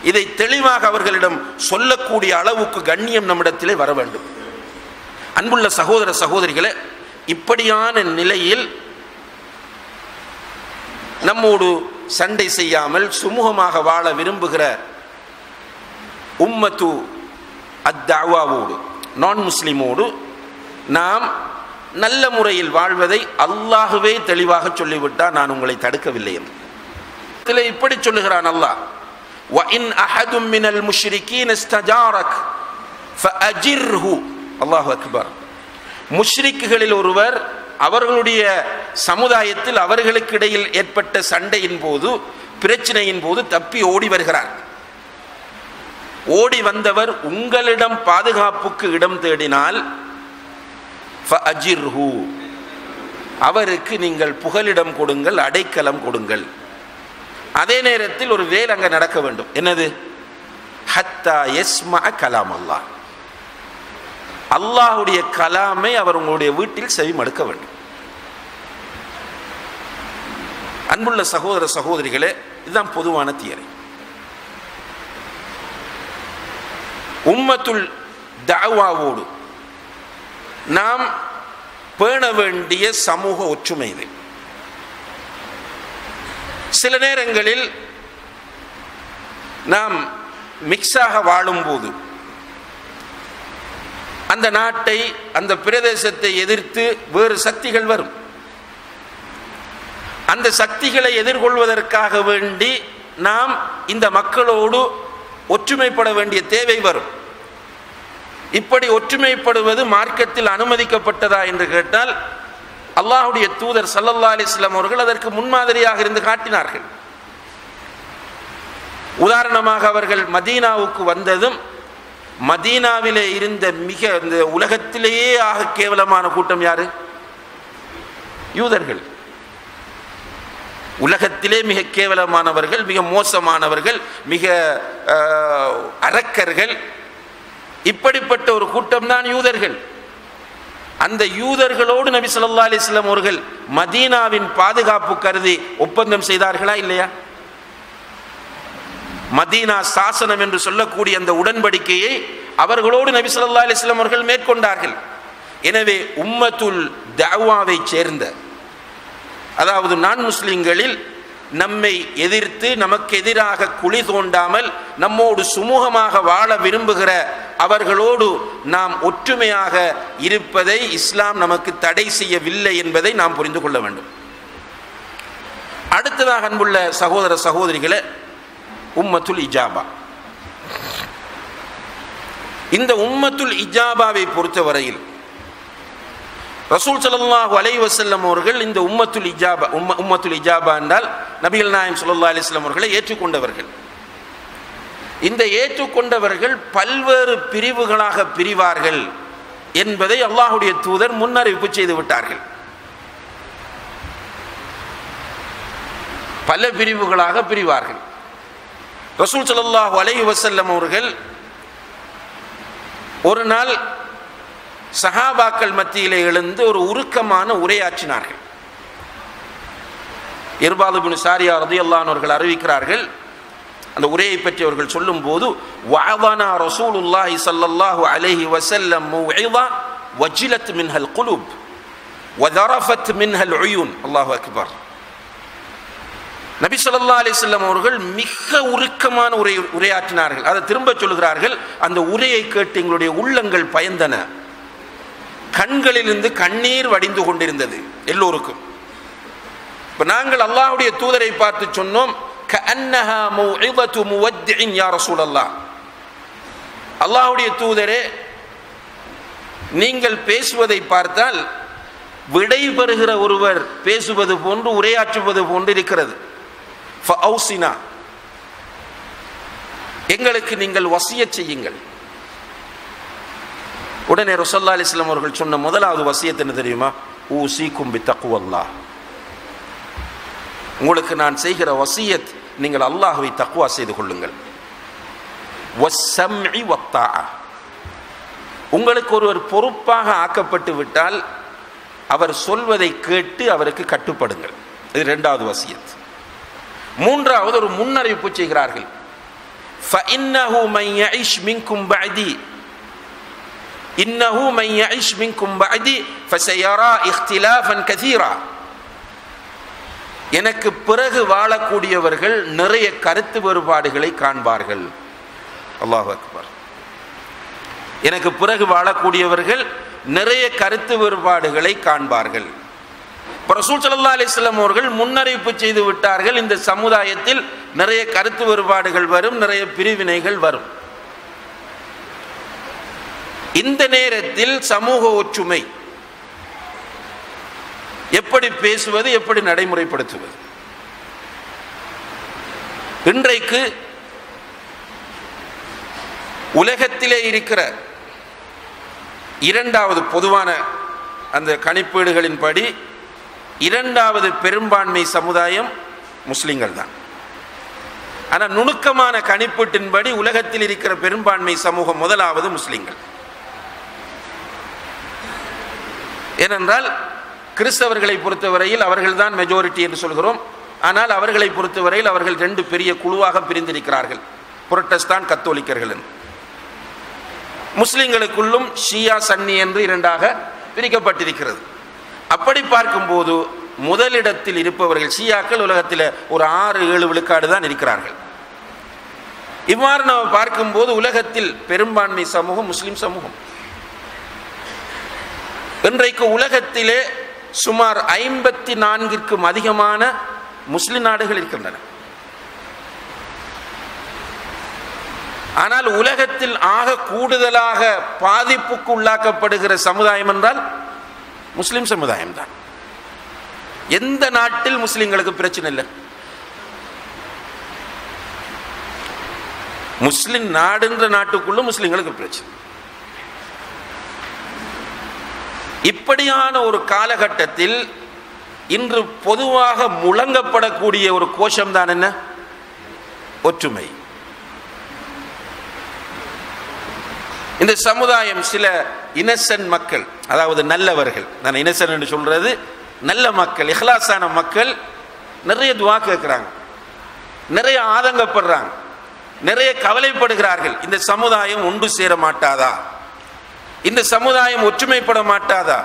இதை தெளிவாக அவர்களிடம் சொல்லக்கூடிய அளவுக்கு கண்ணியம் நம்மிடத்திலே வர வேண்டும். அன்புள்ள சகோதர சகோதரிகளே, இப்படியான நிலையில் நம்மோடு சண்டை செய்யாமல் சுமூகமாக வாழ விரும்புகிற உம்மத்து அத்தாவாவோடு, நான் முஸ்லிமோடு நாம் நல்ல முறையில் வாழ்வதை அல்லாஹுவே தெளிவாக சொல்லிவிட்டால் நான் உங்களை தடுக்கவில்லை என்று. இதில் இப்படி சொல்லுகிறான் அல்லாஹ், وَإِنْ أَحَدٌ مِّنَ الْمُشْرِكِينَ اسْتَجَارَكَ فَأَجِرْهُ. அல்லாஹு அக்பர். முஷ்ரிக்குகளில் ஒருவர் அவர்களுடைய சமுதாயத்தில் அவர்களுக்கு இடையில் ஏற்பட்ட சண்டையின் போது, பிரச்சனையின் போது தப்பி ஓடி வருகிறார். ஓடி வந்தவர் உங்களிடம் பாதுகாப்புக்கு இடம் தேடினால் ஃபஅஜிர்ஹு, அவருக்கு நீங்கள் புகலிடம் கொடுங்கள், அடைக்கலம் கொடுங்கள். அதே நேரத்தில் ஒரு வேலை அங்கே நடக்க வேண்டும். என்னது? ஹத்தா யஸ்மா கலாம் அல்லாஹ், அல்லாஹுடைய கலாமை அவர் உங்களுடைய வீட்டில் செவிமடுக்க வேண்டும். அன்புள்ள சகோதர சகோதரிகளே, இதுதான் பொதுவான தியரி. உம்மத்துல் தஅவாவோடு நாம் பேண வேண்டிய சமூக ஒற்றுமை இது. சில நேரங்களில் நாம் மிக்ஸாக வாழும்போது அந்த நாட்டை, அந்த பிரதேசத்தை எதிர்த்து வேறு சக்திகள் வரும். அந்த சக்திகளை எதிர்கொள்வதற்காக வேண்டி நாம் இந்த மக்களோடு ஒற்றுமைப்பட வேண்டிய தேவை வரும். இப்படி ஒற்றுமைப்படுவது மார்க்கத்தில் அனுமதிக்கப்பட்டதா என்று கேட்டால் அல்லாஹ்வுடைய தூதர் ஸல்லல்லாஹு அலைஹி வஸல்லம் அவர்கள் அதற்கு முன்மாதிரியாக இருந்து காட்டினார்கள். உதாரணமாக அவர்கள் மதீனாவுக்கு வந்ததும் மதீனாவிலே இருந்த மிக இந்த உலகத்திலேயே ஆக கேவலமான கூட்டம் யாரு? யூதர்கள். உலகத்திலே மிக கேவலமானவர்கள், மிக மோசமானவர்கள், மிக அரக்கர்கள். இப்படிப்பட்ட ஒரு கூட்டம் தான் யூதர்கள். அந்த யூதர்களோடு நபி ஸல்லல்லாஹு அலைஹி வஸல்லம் அவர்கள் மதீனாவின் பாதுகாப்பு கருதி ஒப்பந்தம் செய்தார்களா இல்லையா? மதீனா சாசனம் என்று சொல்லக்கூடிய அந்த உடன்படிக்கையை அவர்களோடு நபி ஸல்லல்லாஹு அலைஹி வஸல்லம் அவர்கள் மேற்கொண்டார்கள். எனவே உம்மத்துல் தஅவாவை சேர்ந்த, அதாவது நான் முஸ்லிம்களில் நம்மை எதிர்த்து நமக்கு எதிராக குழி தோண்டாமல் நம்மோடு சுமூகமாக வாழ விரும்புகிற அவர்களோடு நாம் ஒற்றுமையாக இருப்பதை இஸ்லாம் நமக்கு தடை செய்யவில்லை என்பதை நாம் புரிந்து கொள்ள வேண்டும். அடுத்ததாக அன்புள்ள சகோதர சகோதரிகளே, உம்மத்துல் இஜாபா. இந்த உம்மத்துல் இஜாபாவை பொறுத்தவரையில் ரசூல் ஸல்லல்லாஹு அலைஹி வஸல்லம் அவர்கள் இந்த உம்மத்துல் இஜாபா என்றால் நபிகள் நாயகம் ஸல்லல்லாஹு அலைஹி வஸல்லம் அவர்களை ஏற்றுக்கொண்டவர்கள். இந்த ஏற்றுக்கொண்டவர்கள் பல்வேறு பிரிவுகளாக பிரிவார்கள் என்பதை அல்லாஹ்வுடைய தூதர் முன்னறிவிப்பு செய்து விட்டார்கள். பல பிரிவுகளாக பிரிவார்கள். ரசூல் ஸல்லல்லாஹு அலைஹி வஸல்லம் அவர்கள் ஒரு நாள் சஹாபாக்கள் மத்தியிலே எழுந்து ஒரு உருக்கமான உரையாற்றினார்கள். இர்பாத் இப்னு சாரியா ரலியல்லாஹு அன்ஹு அவர்கள் அறிவிக்கிறார்கள், அந்த உரையை பற்றி அவர்கள் சொல்லும் போது, வஅதனா ரசூலுல்லாஹி ஸல்லல்லாஹு அலைஹி வஸல்லம் மௌஇதா வஜிலத் மின்ஹல் குலூப் வதரஃபத் மின்ஹல் உயூன். அல்லாஹு அக்பர். நபி ஸல்லல்லாஹு அலைஹி வஸல்லம் அவர்கள் மிக உருக்கமான உரையாற்றினார்கள். அதை திரும்ப சொல்கிறார்கள், அந்த உரையை கேட்டு எங்களுடைய உள்ளங்கள் பயந்தன, கண்களிலிருந்து கண்ணீர் வடிந்து கொண்டிருந்தது எல்லோருக்கும். இப்ப நாங்கள் அல்லாஹ்வுடைய தூதரை பார்த்து சொன்னோம், கஅன்னஹா மௌஇதத்து முவத்திஇன் யா ரசூலல்லாஹ், அல்லாஹ்வுடைய தூதரே நீங்கள் பேசுவதை பார்த்தால் விடை பெறுகிற ஒருவர் பேசுவது போன்று உரையாற்றுவது போன்று இருக்கிறது. ஃபஅௌசினா, எங்களுக்கு நீங்கள் வசியத் செய்யுங்கள். உடனே ரசூலுல்லாஹி அலைஹி வஸல்லம் அவர்கள் சொன்ன முதலாவது வசியத் என்ன தெரியுமா? ஊசிக்கும் பித்தக்வல்லாஹ், உங்களுக்கு நான் செய்கிற வசியத், நீங்கள் அல்லாஹ்வை தக்வா செய்து கொள்ளுங்கள். வஸ்ஸம்இ வத்தாஅ, உங்களுக்கு ஒருவர் பொறுப்பாக ஆக்கப்பட்டு விட்டால் அவர் சொல்வதை கேட்டு அவருக்கு கட்டுப்படுங்கள். இது இரண்டாவது வசியத். மூன்றாவது ஒரு முன்னறிவிப்பு செய்கிறார்கள், فإنه من يعش منكم بعدي إنه من يعش منكم بعدي فسيرى اختلافا كثيرا. எனக்கு பிறகு வாழக்கூடியவர்கள் நிறைய கருத்து வேறுபாடுகளை காண்பார்கள். அல்லாஹு அக்பர். எனக்கு பிறகு வாழக்கூடியவர்கள் நிறைய கருத்து வேறுபாடுகளை காண்பார்கள். ரசூல் ஸல்லல்லாஹு அலைஹி வஸல்லம் அவர்கள் முன்னறிவிப்பு செய்து விட்டார்கள், இந்த சமுதாயத்தில் நிறைய கருத்து வேறுபாடுகள் வரும், நிறைய பிரிவினைகள் வரும். இந்த நேரத்தில் சமூக ஒற்றுமை எப்படி பேசுவது, எப்படி நடைமுறைப்படுத்துவது? இன்றைக்கு உலகத்திலே இருக்கிற இரண்டாவது பொதுவான அந்த கணிப்பீடுகளின்படி இரண்டாவது பெரும்பான்மை சமுதாயம் முஸ்லிம்கள் தான். ஆனால் நுணுக்கமான கணிப்பீட்டின்படி உலகத்தில் இருக்கிற பெரும்பான்மை சமூகம் முதலாவது முஸ்லிம்கள். ஏனென்றால் கிறிஸ்தவர்களை பொறுத்தவரையில் அவர்கள்தான் மெஜாரிட்டி என்று சொல்கிறோம். ஆனால் அவர்களை பொறுத்தவரையில் அவர்கள் ரெண்டு பெரிய குழுவாக பிரிந்திருக்கிறார்கள், புரட்டஸ்தான் கத்தோலிக்கர்கள். முஸ்லிம்களுக்குள்ளும் ஷியா சன்னி என்று இரண்டாக பிரிக்கப்பட்டிருக்கிறது. அப்படி பார்க்கும்போது முதலிடத்தில் இருப்பவர்கள் ஷியாக்கள் உலகத்தில் ஒரு 6-7 விழுக்காடு தான் இருக்கிறார்கள். இவ்வாறு நாம் பார்க்கும்போது உலகத்தில் பெரும்பான்மை சமூகம் முஸ்லிம் சமூகம். இன்றைக்கு உலகத்திலே சுமார் 54க்கும் அதிகமான முஸ்லிம் நாடுகள் இருக்கின்றன. ஆனால் உலகத்தில் ஆக கூடுதலாக பாதிப்புக்கு உள்ளாக்கப்படுகிற சமுதாயம் என்றால் முஸ்லிம் சமுதாயம் தான். எந்த நாட்டில் முஸ்லிம்களுக்கு பிரச்சனை இல்லை. முஸ்லிம் நாடுன்ற நாட்டுக்குள்ள முஸ்லிம்களுக்கு பிரச்சனை. இப்படியான ஒரு காலகட்டத்தில் இன்று பொதுவாக முழங்கப்படக்கூடிய ஒரு கோஷம் தான் என்ன? ஒற்றுமை. இந்த சமுதாயம் சில இன்னசென்ட் மக்கள், அதாவது நல்லவர்கள், நான் இன்னசென்ட் என்று சொல்றது நல்ல மக்கள், இஹ்லாஸான மக்கள் நிறைய துஆ கேட்கிறாங்க, நிறைய ஆதங்கப்படுறாங்க, நிறைய கவலைப்படுகிறார்கள். இந்த சமுதாயம் ஒன்று சேர மாட்டாதா? இந்த சமுதாயம் ஒற்றுமைப்பட மாட்டாதா?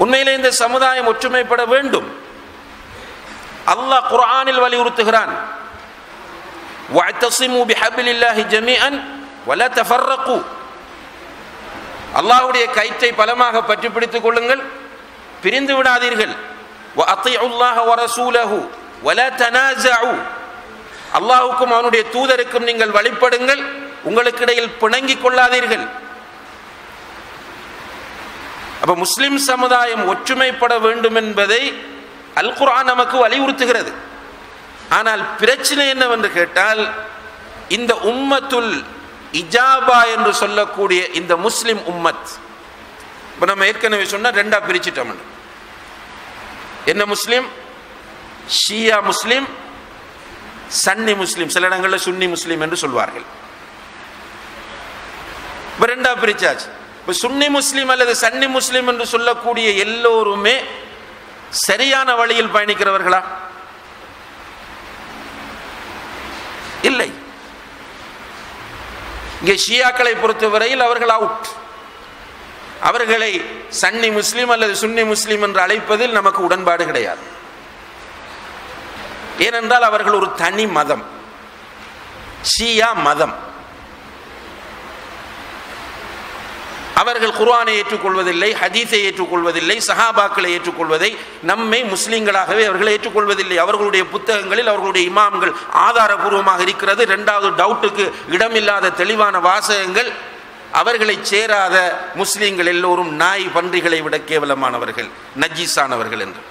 உண்மையிலே இந்த சமுதாயம் ஒற்றுமைப்பட வேண்டும். அல்லாஹ் குர்ஆனில் வலியுறுத்துகிறான், வஅத்தஸிமு பிஹப்லில்லாஹி ஜமீஅன் வலா தஃபர்ரகு. அல்லாஹ்வுடைய கயிற்றை பலமாக பற்றி பிடித்துக் கொள்ளுங்கள், பிரிந்து விடாதீர்கள். வஅத்திஉல்லாஹ வரசூலஹு வலா தனாஸஉ. அல்லாஹ்வுக்கும் அவனுடைய தூதருக்கும் நீங்கள் வழிபடுங்கள், உங்களுக்கு இடையில் பிணங்கிக் கொள்ளாதீர்கள். அப்ப முஸ்லிம் சமுதாயம் ஒற்றுமைப்பட வேண்டும் என்பதை அல் குர்ஆன் நமக்கு வலியுறுத்துகிறது. ஆனால் பிரச்சனை என்னவென்று கேட்டால், இந்த உம்மத்துல் இஜாபா என்று சொல்லக்கூடிய இந்த முஸ்லிம் உம்மத், இப்போ நம்ம ஏற்கனவே சொன்னால் ரெண்டா பிரிச்சுட்டோம். என்ன முஸ்லிம்? ஷியா முஸ்லிம், சன்னி முஸ்லிம், சில இடங்களில் சுன்னி முஸ்லிம் என்று சொல்வார்கள். இப்போ ரெண்டா பிரிச்சாச்சு. இப்போ சுன்னி முஸ்லிம் அல்லது சன்னி முஸ்லிம் என்று சொல்லக்கூடிய எல்லோருமே சரியான வழியில் பயணிக்கிறவர்களா? இல்லை. இங்கே ஷியாக்களை பொறுத்தவரையில் அவர்கள் அவுட். அவர்களை சன்னி முஸ்லிம் அல்லது சுன்னி முஸ்லிம் என்று அழைப்பதில் நமக்கு உடன்பாடு கிடையாது. ஏனென்றால் அவர்கள் ஒரு தனி மதம், ஷியா மதம். அவர்கள் குர்ஆனை ஏற்றுக்கொள்வதில்லை, ஹதீஸை ஏற்றுக்கொள்வதில்லை, சஹாபாக்களை ஏற்றுக்கொள்வதை, நம்மை முஸ்லிம்களாகவே அவர்களை ஏற்றுக்கொள்வதில்லை. அவர்களுடைய புத்தகங்களில் அவர்களுடைய இமாம்கள் ஆதாரபூர்வமாக இருக்கிறது. இரண்டாவது டவுட்டுக்கு இடமில்லாத தெளிவான வாசகங்கள். அவர்களை சேராத முஸ்லிம்கள் எல்லோரும் நாய் பன்றிகளை விட கேவலமானவர்கள், நஜீஸானவர்கள் என்று.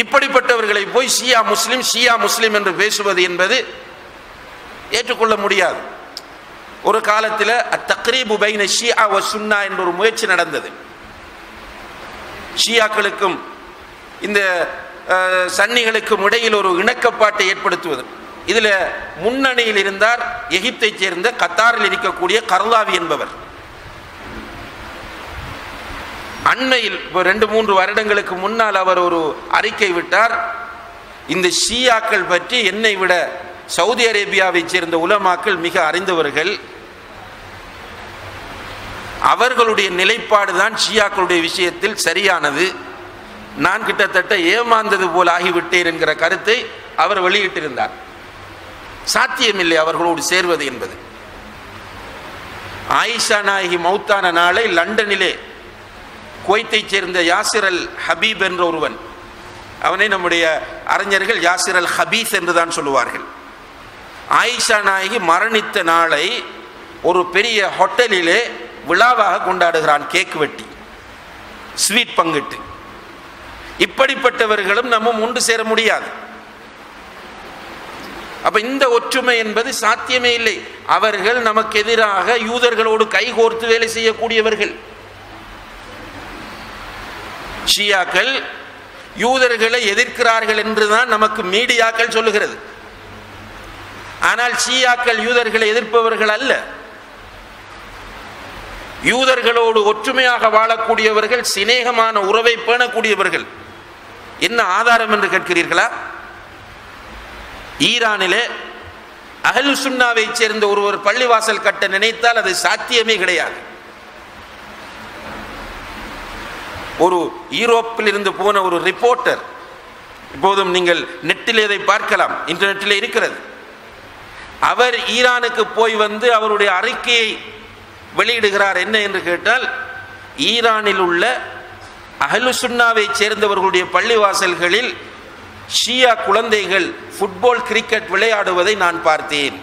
இப்படிப்பட்டவர்களை போய் ஷியா முஸ்லிம் ஷியா முஸ்லிம் என்று பேசுவது என்பது ஏற்றுக்கொள்ள முடியாது. ஒரு காலத்தில் அத்தக்ரீபு பைன ஷியா வ சுன்னா என்ற ஒரு முயற்சி நடந்தது. ஷியாக்களுக்கும் இந்த சன்னிகளுக்கும் இடையில் ஒரு இணக்கப்பாட்டை ஏற்படுத்துவது. இதில் முன்னணியில் இருந்தார் எகிப்தை சேர்ந்த கத்தாரில் இருக்கக்கூடிய கர்லாவி என்பவர். அண்மையில் 2-3 வருடங்களுக்கு முன்னால் அவர் ஒரு அறிக்கை விட்டார். இந்த ஷியாக்கள் பற்றி என்னை விட சவுதி அரேபியாவை சேர்ந்த உலமாக்கள் மிக அறிந்தவர்கள். அவர்களுடைய நிலைப்பாடு தான் ஷியாக்களுடைய விஷயத்தில் சரியானது. நான் கிட்டத்தட்ட ஏமாந்தது போல் ஆகிவிட்டேன் என்கிற கருத்தை அவர் வெளியிட்டிருந்தார். சாத்தியமில்லை அவர்களோடு சேர்வது என்பது. ஆயிஷா நாயகி மௌத்தான நாளை லண்டனிலே குவைத்தை சேர்ந்த யாசிர் அல் ஹபீப் என்ற ஒருவன், அவனை நம்முடைய அறிஞர்கள் யாசிர் அல் ஹபீஸ் என்று தான் சொல்லுவார்கள். ஆயிஷா நாயகி மரணித்த நாளை ஒரு பெரிய ஹோட்டலிலே விழாவாக கொண்டாடுகிறான், கேக் வெட்டி, ஸ்வீட் பங்கிட்டு. இப்படிப்பட்டவர்களும் நம்ம ஒன்று சேர முடியாது. அப்ப இந்த ஒற்றுமை என்பது சாத்தியமே இல்லை. அவர்கள் நமக்கு எதிராக யூதர்களோடு கைகோர்த்து வேலை செய்யக்கூடியவர்கள். ஷியாக்கள் யூதர்களை எதிர்க்கிறார்கள் என்றுதான் நமக்கு மீடியாக்கள் சொல்லுகிறது. ஆனால் ஷியாக்கள் யூதர்களை எதிர்ப்பவர்கள் அல்ல. யூதர்களோடு ஒற்றுமையாக வாழக்கூடியவர்கள், சிநேகமான உறவை பேணக்கூடியவர்கள். என்ன ஆதாரம் என்று கேட்கிறீர்களா? ஈரானிலே அஹ்லு சுன்னாவை சேர்ந்த ஒருவர் பள்ளிவாசல் கட்ட நினைத்தால் அது சாத்தியமே கிடையாது. ஒரு யூரோப்பில் இருந்து போன ஒரு ரிப்போர்ட்டர், இப்போதும் நீங்கள் நெட்டில் இதை பார்க்கலாம், இன்டர்நெட்டில் இருக்கிறது. அவர் ஈரானுக்கு போய் வந்து அவருடைய அறிக்கையை வெளியிடுகிறார். என்ன என்று கேட்டால், ஈரானில் உள்ள அஹ்லு சுன்னாவை சேர்ந்தவர்களுடைய பள்ளிவாசல்களில் ஷியா குழந்தைகள் ஃபுட்பால், கிரிக்கெட் விளையாடுவதை நான் பார்த்தேன்.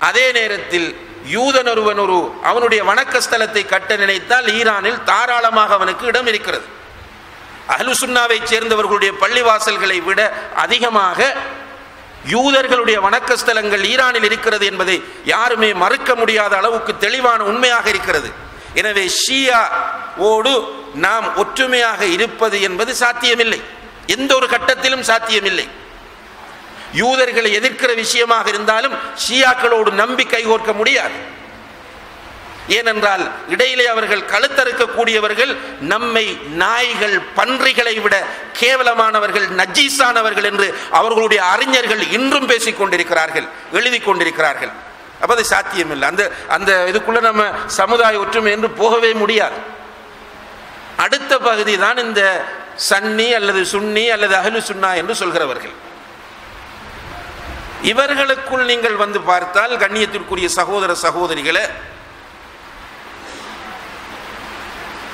அதே நேரத்தில் யூதன் ஒருவன் அவனுடைய வணக்க ஸ்தலத்தை கட்ட நினைத்தால் ஈரானில் தாராளமாக அவனுக்கு இடம் இருக்கிறது. அஹ்லு சுன்னாவை சேர்ந்தவர்களுடைய பள்ளிவாசல்களை விட அதிகமாக யூதர்களுடைய வணக்க ஸ்தலங்கள் ஈரானில் இருக்கிறது என்பதை யாருமே மறுக்க முடியாத அளவுக்கு தெளிவான உண்மையாக இருக்கிறது. எனவே ஷியாவோடு நாம் ஒற்றுமையாக இருப்பது என்பது சாத்தியமில்லை, எந்த ஒரு கட்டத்திலும் சாத்தியமில்லை. யூதர்களை எதிர்க்கிற விஷயமாக இருந்தாலும் ஷியாக்களோடு நம்பிக்கை கோர்க்க முடியாது. ஏனென்றால் இடையிலே அவர்கள் கழுத்தறுக்கக்கூடியவர்கள் நம்மை நாய்கள், பன்றிகளை விட கேவலமானவர்கள், நஜீஸானவர்கள் என்று அவர்களுடைய அறிஞர்கள் இன்றும் பேசிக் கொண்டிருக்கிறார்கள், எழுதி கொண்டிருக்கிறார்கள். அப்போ அது சாத்தியமில்லை. அந்த இதுக்குள்ள நம்ம சமுதாய ஒற்றுமை என்று போகவே முடியாது. அடுத்த பகுதி தான் இந்த சன்னி அல்லது சுன்னி அல்லது அஹ்லு சுன்னா என்று சொல்கிறவர்கள். இவர்களுக்குள் நீங்கள் வந்து பார்த்தால், கண்ணியத்திற்குரிய சகோதர சகோதரிகளை,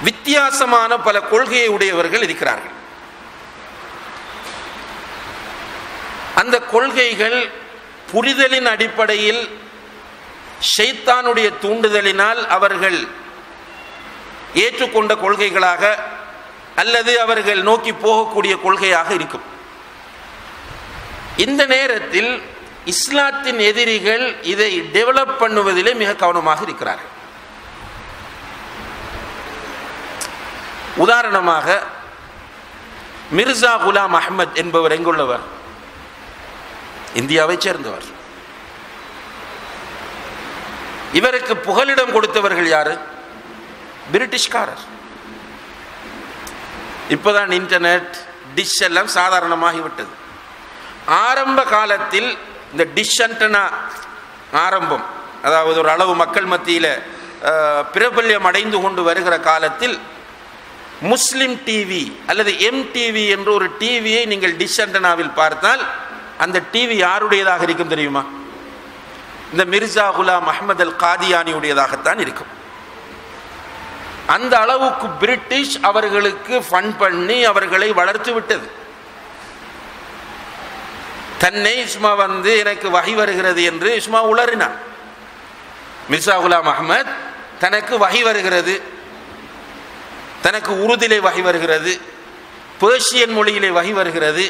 வித்தியாசமான பல கொள்கையை உடையவர்கள் இருக்கிறார்கள். அந்த கொள்கைகள் புரிதலின் அடிப்படையில் ஷைத்தானுடைய தூண்டுதலினால் அவர்கள் ஏற்றுக்கொண்ட கொள்கைகளாக அல்லது அவர்கள் நோக்கி போகக்கூடிய கொள்கையாக இருக்கும். இந்த நேரத்தில் இஸ்லாத்தின் எதிரிகள் இதை டெவலப் பண்ணுவதிலே மிக கவனமாக இருக்கிறார்கள். உதாரணமாக மிர்சா குலாம் அஹ்மத் என்பவர் எங்குள்ளவர்? இந்தியாவை சேர்ந்தவர். இவருக்கு புகலிடம் கொடுத்தவர்கள் யாரு? பிரிட்டிஷ்காரர். இப்போதான் இன்டர்நெட் டிஷ் எல்லாம் சாதாரணமாகிவிட்டது. ஆரம்ப காலத்தில் இந்த டிஷ் ஆண்டனா ஆரம்பம், அதாவது ஒரு அளவு மக்கள் மத்தியில் பிரபல்யம் அடைந்து கொண்டு வருகிற காலத்தில் முஸ்லிம் டிவி அல்லது MTV என்ற ஒரு டிவியை நீங்கள் டிஷ் ஆண்டனாவில் பார்த்தால் அந்த டிவி யாருடையதாக இருக்கும் தெரியுமா? இந்த மிர்சா குலாம் அஹ்மத் அல் காதியானியுடையதாகத்தான் இருக்கும். அந்த அளவுக்கு பிரிட்டிஷ் அவர்களுக்கு ஃபண்ட் பண்ணி அவர்களை வளர்த்து விட்டது. தன்னை சும்மா எனக்கு வஹி வருகிறது என்று சும்மா உளறினான். மிர்சா குலாம் அஹ்மத் தனக்கு வஹி வருகிறது, தனக்கு உருதிலே வஹி வருகிறது, பேர்ஷியன் மொழியிலே வஹி வருகிறது,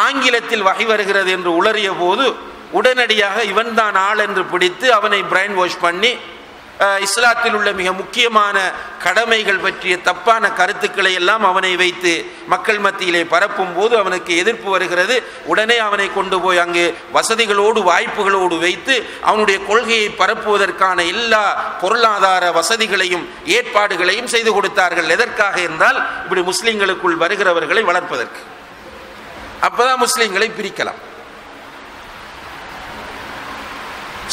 ஆங்கிலத்தில் வஹி வருகிறது என்று உளறிய போது உடனடியாக இவன் தான் ஆள் என்று பிடித்து அவனை பிரைன் வாஷ் பண்ணி இஸ்லாத்தில் உள்ள மிக முக்கியமான கடமைகள் பற்றிய தப்பான கருத்துக்களை எல்லாம் அவனை வைத்து மக்கள் மத்தியிலே பரப்பும் போது அவனுக்கு எதிர்ப்பு வருகிறது. உடனே அவனை கொண்டு போய் அங்கு வசதிகளோடு வாய்ப்புகளோடு வைத்து அவனுடைய கொள்கையை பரப்புவதற்கான எல்லா பொருளாதார வசதிகளையும் ஏற்பாடுகளையும் செய்து கொடுத்தார்கள். எதற்காக என்றால் இப்படி முஸ்லிம்களுக்குள் வருகிறவர்களை வளர்ப்பதற்கு. அப்பதான் முஸ்லிம்களை பிரிக்கலாம்.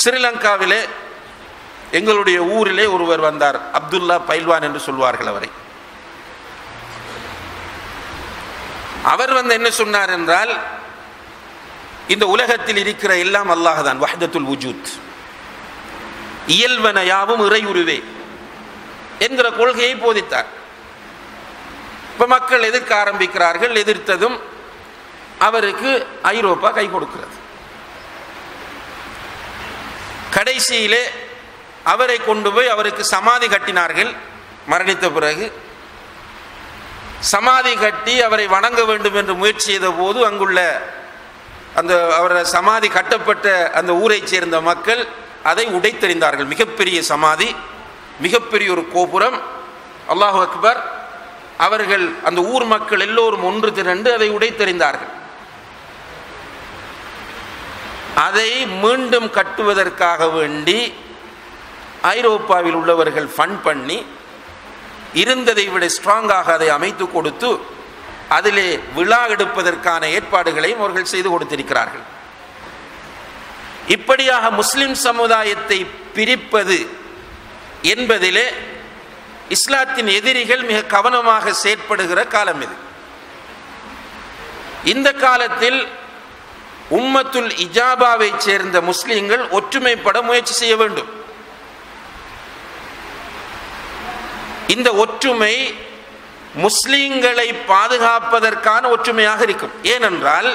ஸ்ரீலங்காவிலே எங்களுடைய ஊரிலே ஒருவர் வந்தார், அப்துல்லா பைல்வான் என்று சொல்வார்கள் அவரை. அவர் என்ன சொன்னார் என்றால், இந்த உலகத்தில் இருக்கிற எல்லாம் அல்லாஹ் தான், வஹ்தத்துல் வுஜூத், இயல்வன யாவும் இறையுருவே என்கிற கொள்கையை போதித்தார். இப்ப மக்கள் எதிர்க்க ஆரம்பிக்கிறார்கள். எதிர்த்ததும் அவருக்கு ஐரோப்பா கை கொடுக்கிறது. கடைசியிலே அவரை கொண்டு போய் அவருக்கு சமாதி கட்டினார்கள். மரணித்த பிறகு சமாதி கட்டி அவரை வணங்க வேண்டும் என்று முயற்சி செய்த போது அங்குள்ள அந்த அவரை சமாதி கட்டப்பட்ட அந்த ஊரை சேர்ந்த மக்கள் அதை உடைத்தெறிந்தார்கள். மிகப்பெரிய சமாதி, மிகப்பெரிய ஒரு கோபுரம். அல்லாஹு அக்பர். அவர்கள் அந்த ஊர் மக்கள் எல்லோரும் ஒன்று திரண்டு அதை உடைத்தெறிந்தார்கள். அதை மீண்டும் கட்டுவதற்காக வேண்டி ஐரோப்பாவில் உள்ளவர்கள் ஃபண்ட் பண்ணி இருந்ததை விட ஸ்ட்ராங்காக அதை அமைத்து கொடுத்து அதிலே விழா எடுப்பதற்கான ஏற்பாடுகளையும் அவர்கள் செய்து கொடுத்திருக்கிறார்கள். இப்படியாக முஸ்லிம் சமுதாயத்தை பிரிப்பது என்பதிலே இஸ்லாத்தின் எதிரிகள் மிக கவனமாக செயற்படுகிற காலம் இது. இந்த காலத்தில் உம்மத்துல் இஜாபாவை சேர்ந்த முஸ்லிம்கள் ஒற்றுமைப்பட முயற்சி செய்ய வேண்டும். இந்த ஒற்றுமை முஸ்லிம்களை பாதுகாப்பதற்கான ஒற்றுமையாக இருக்கும். ஏனென்றால்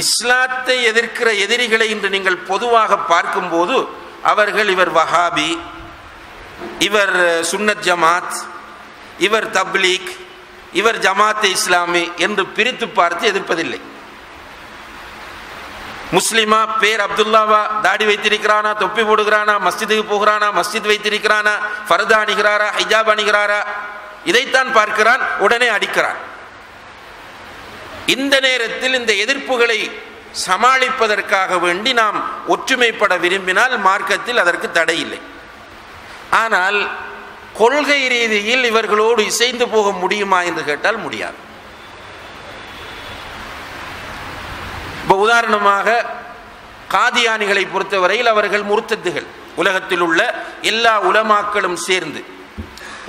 இஸ்லாத்தை எதிர்க்கிற எதிரிகளை இன்று நீங்கள் பொதுவாக பார்க்கும்போது அவர்கள் இவர் வஹாபி, இவர் சுன்னத் ஜமாத், இவர் தப்லீக், இவர் ஜமாத் இஸ்லாமி என்று பிரித்து பார்த்து எதிர்ப்பதில்லை. முஸ்லிமா பேர் அப்துல்லாவா, தாடி வைத்திருக்கிறானா, தொப்பி போடுகிறானா, மஸ்ஜிதுக்கு போகிறானா, மஸ்ஜித் வைத்திருக்கிறானா, ஃபர்தா அணிகிறாரா, ஹிஜாப் அணிகிறாரா, இதைத்தான் பார்க்கிறான். உடனே அடிக்கிறான். இந்த நேரத்தில் இந்த எதிர்ப்புகளை சமாளிப்பதற்காக வேண்டி நாம் ஒற்றுமைப்பட விரும்பினால் மார்க்கத்தில் அதற்கு தடை இல்லை. ஆனால் கொள்கை ரீதியில் இவர்களோடு இசைந்து போக முடியுமா என்று கேட்டால் முடியாது. இப்போ உதாரணமாக காதியானிகளை பொறுத்தவரையில் அவர்கள் முர்த்தத்துகள். உலகத்தில் உள்ள எல்லா உலமாக்களும் சேர்ந்து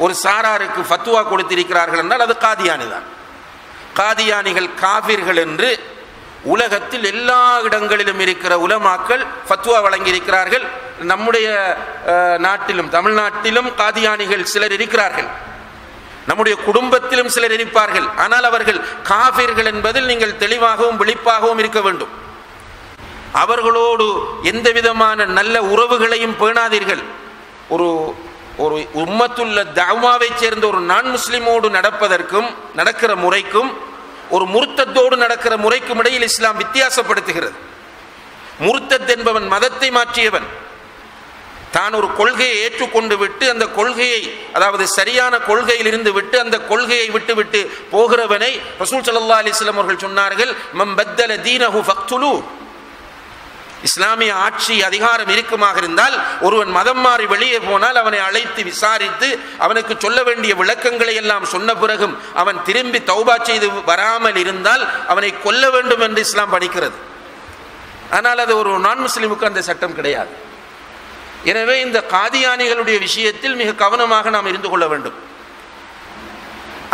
ஒரு சாராருக்கு ஃபத்வா கொடுத்திருக்கிறார்கள் என்றால் அது காதியானி தான். காதியானிகள் காபிர்கள் என்று உலகத்தில் எல்லா இடங்களிலும் இருக்கிற உலமாக்கள் ஃபத்வா வழங்கியிருக்கிறார்கள். நம்முடைய நாட்டிலும் தமிழ்நாட்டிலும் காதியானிகள் சிலர் இருக்கிறார்கள், நம்முடைய குடும்பத்திலும் சிலர் இருப்பார்கள். ஆனால் அவர்கள் காஃபிர்கள் என்பதில் நீங்கள் தெளிவாகவும் விழிப்பாகவும் இருக்க வேண்டும். அவர்களோடு எந்த விதமான நல்ல உறவுகளையும் பேணாதீர்கள். ஒரு ஒரு உம்மத்துள்ள தஅவாவை சேர்ந்த ஒரு நான் முஸ்லிமோடு நடப்பதற்கும் நடக்கிற முறைக்கும் ஒரு முர்த்தத்தோடு நடக்கிற முறைக்கும் இடையில் இஸ்லாம் வித்தியாசப்படுத்துகிறது. முர்த்தத் என்பவன் மதத்தை மாற்றியவன். தான் ஒரு கொள்கையை ஏற்றுக்கொண்டு விட்டு அந்த கொள்கையை, அதாவது சரியான கொள்கையில் இருந்து விட்டு அந்த கொள்கையை விட்டு விட்டு போகிறவனை ரசூல் ஸல்லல்லாஹு அலைஹி வஸல்லம் அவர்கள் சொன்னார்கள், மம் பத்தல தீனஹு ஃபக்துலு. இஸ்லாமிய ஆட்சி அதிகாரம் இருக்குமாக இருந்தால் ஒருவன் மதம் மாறி வெளியே போனால் அவனை அழைத்து விசாரித்து அவனுக்கு சொல்ல வேண்டிய விளக்கங்களை எல்லாம் சொன்ன பிறகும் அவன் திரும்பி தௌபா செய்து வராமல் இருந்தால் அவனை கொல்ல வேண்டும் என்று இஸ்லாம் படிக்கிறது. ஆனால் அது ஒரு நான் முஸ்லிமுக்கு அந்த சட்டம் கிடையாது. எனவே இந்த காதியானிகளுடைய விஷயத்தில் மிக கவனமாக நாம் இருந்து கொள்ள வேண்டும்.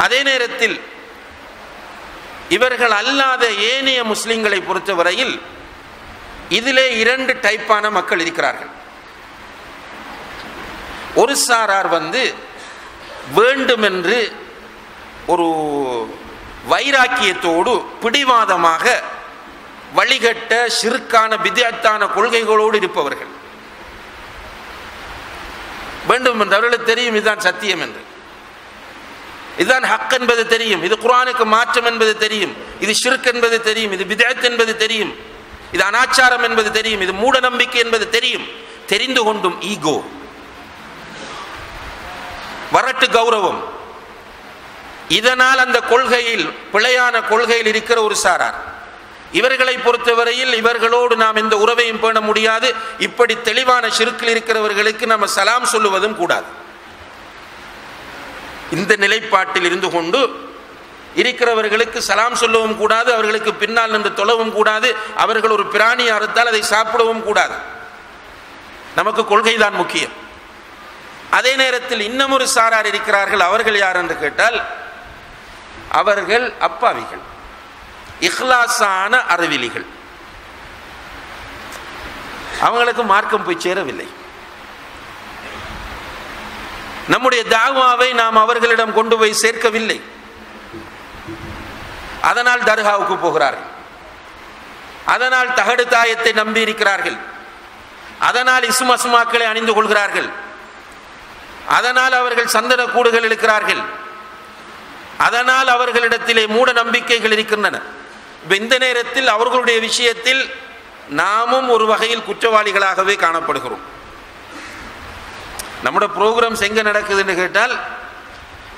அதே நேரத்தில் இவர்கள் அல்லாத ஏனைய முஸ்லிம்களை பொறுத்தவரையில் இதிலே 2 டைப்பான மக்கள் இருக்கிறார்கள். ஒரு சாரார் வேண்டுமென்று ஒரு வைராக்கியத்தோடு பிடிவாதமாக வழிகட்ட ஷிர்கான பித்அத்தான கொள்கைகளோடு இருப்பவர்கள். வேண்டும் என்று அவர்களுக்கு தெரியும் இதுதான் சத்தியம் என்று, இதுதான் ஹக் என்பது தெரியும், இது குர்ஆனுக்கு மாற்றம் என்பது தெரியும், இது ஷிர்க் என்பது தெரியும், இது பித்அத் என்பது தெரியும், இது அனாச்சாரம் என்பது தெரியும், இது மூட நம்பிக்கை என்பது தெரியும். தெரிந்து கொண்டும் ஈகோ, வரட்டு கௌரவம், இதனால் அந்த கொள்கையில் பிழையான கொள்கையில் இருக்கிற ஒரு சாரார். இவர்களை பொறுத்தவரையில் இவர்களோடு நாம் எந்த உறவையும் பேண முடியாது. இப்படி தெளிவான ஷிர்கில் இருக்கிறவர்களுக்கு நம்ம சலாம் சொல்லுவதும் கூடாது. இந்த நிலைப்பாட்டில் இருந்து கொண்டு இருக்கிறவர்களுக்கு சலாம் சொல்லவும் கூடாது, அவர்களுக்கு பின்னால் நின்று தொழவும் கூடாது, அவர்கள் ஒரு பிராணியை அறுத்தால் அதை சாப்பிடவும் கூடாது. நமக்கு கொள்கைதான் முக்கியம். அதே நேரத்தில் இன்னமொரு சாரார் இருக்கிறார்கள். அவர்கள் யார் என்று கேட்டால் அவர்கள் அப்பாவிகள், இஹ்லாஸான அறிவிலிகள். அவங்களுக்கு மார்க்கம் போய் சேரவில்லை. நம்முடைய தாவாவை நாம் அவர்களிடம் கொண்டு போய் சேர்க்கவில்லை. அதனால் தர்காவுக்கு போகிறார்கள், அதனால் தகடு தாயத்தை நம்பி இருக்கிறார்கள், அதனால் இஸ்மஸ்மாக்களை அணிந்து கொள்கிறார்கள், அதனால் அவர்கள் சந்தன கூடுகள் இருக்கிறார்கள், அதனால் அவர்களிடத்திலே மூட நம்பிக்கைகள் இருக்கின்றன. இந்த நேரத்தில் அவர்களுடைய விஷயத்தில் நாமும் ஒரு வகையில் குற்றவாளிகளாகவே காணப்படுகிறோம். நம்முடைய ப்ரோக்ராம்ஸ் எங்கே நடக்குதுன்னு கேட்டால்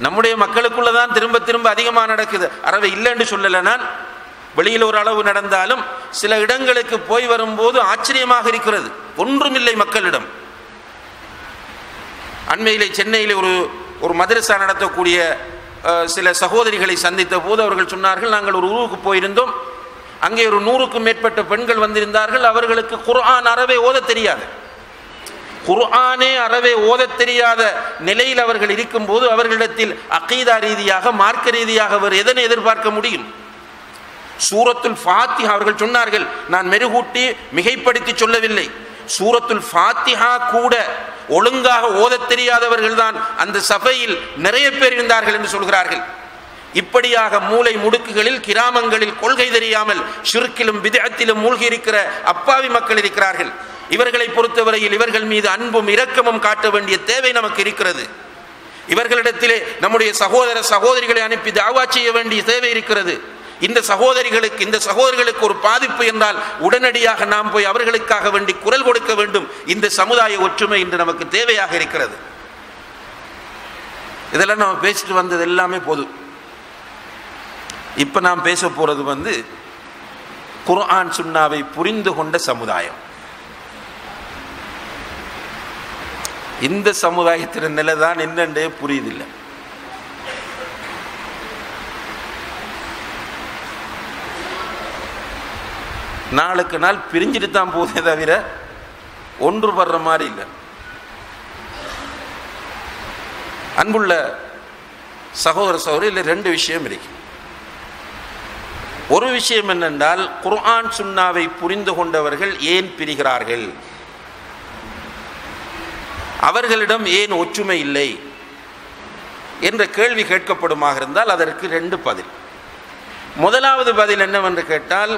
நம்முடைய மக்களுக்குள்ளதான் திரும்ப திரும்ப அதிகமாக நடக்குது. அறவே இல்லைன்னு சொல்லலை நான், வெளியில் ஒரு அளவு நடந்தாலும் சில இடங்களுக்கு போய் வரும்போது ஆச்சரியமாக இருக்கிறது, ஒன்றுமில்லை மக்களிடம். அண்மையிலே சென்னையில் ஒரு மதரசா நடத்தக்கூடிய சில சகோதரிகளை சந்தித்த போது அவர்கள் சொன்னார்கள், நாங்கள் ஒரு ஊருக்கு போயிருந்தோம், அங்கே ஒரு 100க்கும் மேற்பட்ட பெண்கள் வந்திருந்தார்கள். அவர்களுக்கு குர்ஆன் அறவே ஓத தெரியாது. குர்ஆனே அறவே ஓத தெரியாத நிலையில் அவர்கள் இருக்கும்போது அவர்களிடத்தில் அகீதா ரீதியாக மார்க்க ரீதியாக அவர் எதனை எதிர்பார்க்க முடியும்? சூரத்துல் ஃபாத்திஹா அவர்கள் சொன்னார்கள், நான் மெருகூட்டி மிகைப்படுத்தி சொல்லவில்லை, சூரத்துல் ஃபாத்திஹா கூட ஒழுங்காக ஓத தெரியாதவர்கள் தான் அந்த சபையில் நிறைய பேர் இருந்தார்கள் என்று சொல்கிறார்கள். இப்படியாக மூளை முடுக்குகளில் கிராமங்களில் கொள்கை தெரியாமல் ஷிர்கிலும் பித்அத்திலும் மூழ்கி இருக்கிற அப்பாவி மக்கள் இருக்கிறார்கள். இவர்களை பொறுத்தவரையில் இவர்கள் மீது அன்பும் இரக்கமும் காட்ட வேண்டிய தேவை நமக்கு இருக்கிறது. இவர்களிடத்திலே நம்முடைய சகோதர சகோதரிகளை அனுப்பி தாவா செய்ய வேண்டிய தேவை இருக்கிறது. இந்த சகோதரிகளுக்கு ஒரு பாதிப்பு என்றால் உடனடியாக நாம் போய் அவர்களுக்காக வேண்டி குரல் கொடுக்க வேண்டும். இந்த சமுதாய ஒற்றுமை இன்று நமக்கு தேவையாக இருக்கிறது. இதெல்லாம் நம்ம பேசிட்டு வந்தது எல்லாமே போதும். இப்ப நாம் பேச போறது குர்ஆன் சுன்னாவை புரிந்து கொண்ட சமுதாயம். இந்த சமுதாயத்தின் நிலைதான் என்னென்றே புரியுதில்லை. நாளுக்கு நாள் பிரிஞ்சுட்டு தான் போதே தவிர ஒன்றுபடுற மாதிரி இல்லை. அன்புள்ள சகோதர சகோதரி, இல்லை 2 விஷயம் இருக்கு. ஒரு விஷயம் என்னென்றால், குர்ஆன் சுன்னாவை புரிந்து கொண்டவர்கள் ஏன் பிரிகிறார்கள், அவர்களிடம் ஏன் ஒற்றுமை இல்லை என்ற கேள்வி கேட்கப்படுமாக இருந்தால் அதற்கு 2 பதில். முதலாவது பதில் என்னவென்று கேட்டால்,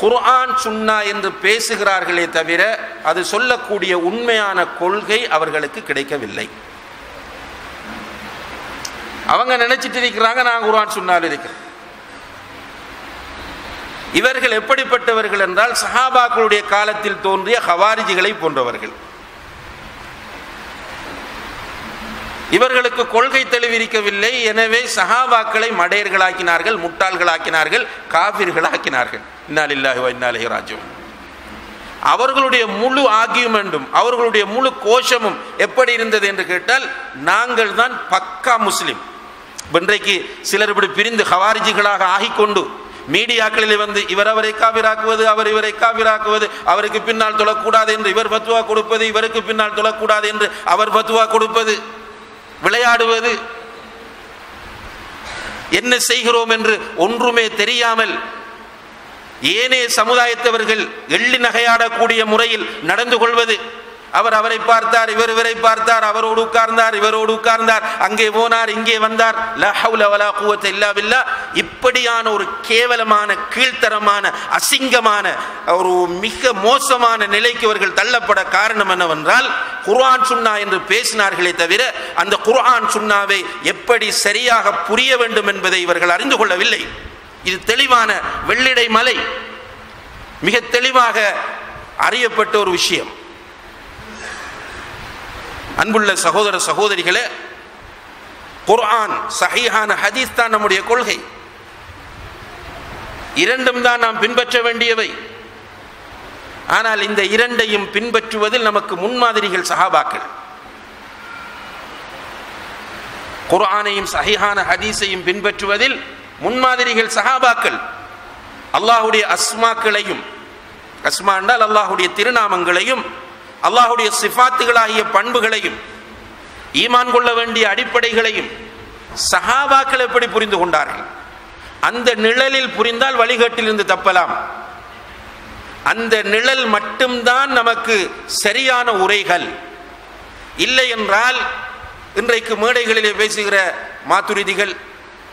குர்ஆன் சுன்னா என்று பேசுகிறார்களே தவிர அது சொல்லக்கூடிய உண்மையான கொள்கை அவர்களுக்கு கிடைக்கவில்லை. அவங்க நினைச்சிட்டு இருக்கிறாங்க நான் குர்ஆன் சுன்னாவில் இருக்கிறேன். இவர்கள் எப்படிப்பட்டவர்கள் என்றால் சஹாபாக்களுடைய காலத்தில் தோன்றிய ஹவாரிஜிகளை போன்றவர்கள். இவர்களுக்கு கொள்கை தெளிவிக்கவில்லை. எனவே சஹாபாக்களை மடையர்களாக்கினார்கள், முட்டாள்களாக்கினார்கள், காபிர்களாக்கினார்கள். இன்னா லில்லாஹி வ இன்னா இலைஹி ராஜிஊன். அவர்களுடைய முழு ஆர்கியூமெண்ட்டும் அவர்களுடைய முழு கோஷமும் எப்படி இருந்தது என்று கேட்டால் நாங்கள் தான் பக்கா முஸ்லிம். இன்றைக்கு சிலர் இப்படி பிரிந்து ஹவாரிஜிகளாக ஆகிக்கொண்டு மீடியாக்களில் வந்து இவர் அவரை காபிராக்குவது, அவர் இவரை காபிராக்குவது, அவருக்கு பின்னால் தொழக்கூடாது என்று இவர் ஃபத்வா கொடுப்பது, இவருக்கு பின்னால் தொழக்கூடாது என்று அவர் ஃபத்வா கொடுப்பது, விளையாடுவது, என்ன செய்கிறோம் என்று ஒன்றுமே தெரியாமல் ஏனைய சமுதாயத்தவர்கள் எள்ளி நகையாடக்கூடிய முறையில் நடந்து கொள்வது. அவர் அவரை பார்த்தார், இவர் இவரை பார்த்தார், அவரோடு உட்கார்ந்தார், இவரோடு உட்கார்ந்தார், அங்கே போனார், இங்கே வந்தார். லா ஹவுல வலா குவத்த இல்லா பில்லாஹ். இப்படியான ஒரு கேவலமான, கீழ்த்தரமான, அசிங்கமான ஒரு மிக மோசமான நிலைக்கு அவர்கள் தள்ளப்பட காரணம் என்னவென்றால் குர்ஆன் சுன்னா என்று பேசினார்களே தவிர அந்த குர்ஆன் சுன்னாவை எப்படி சரியாக புரிய வேண்டும் என்பதை இவர்கள் அறிந்து கொள்ளவில்லை. இது தெளிவான வெள்ளிடை மலை, மிக தெளிவாக அறியப்பட்ட ஒரு விஷயம். அன்புள்ள சகோதர சகோதரிகளே, குர்ஆன் சஹீஹான ஹதீஸ் தான் நம்முடைய கொள்கை. இரண்டும் தான் நாம் பின்பற்ற வேண்டியவை. ஆனால் இந்த இரண்டையும் பின்பற்றுவதில் நமக்கு முன்மாதிரிகள் சஹாபாக்கள். குர்ஆனையும் சஹீஹான ஹதீஸையும் பின்பற்றுவதில் முன்மாதிரிகள் சஹாபாக்கள். அல்லாஹுடைய அஸ்மாக்களையும், அஸ்மா என்றால் அல்லாஹுடைய திருநாமங்களையும், அல்லாஹுடைய சிஃபாத்துகளாகிய பண்புகளையும், ஈமான் கொள்ள வேண்டிய அடிப்படைகளையும் சஹாபாக்கள் எப்படி புரிந்து கொண்டார்கள்? அந்த நிழலில் புரிந்தால் வழிகாட்டிலிருந்து தப்பலாம். அந்த நிழல் மட்டும்தான் நமக்கு சரியான உரைகள். இல்லை என்றால் இன்றைக்கு மேடைகளிலே பேசுகிற மாத்துரிதிகள்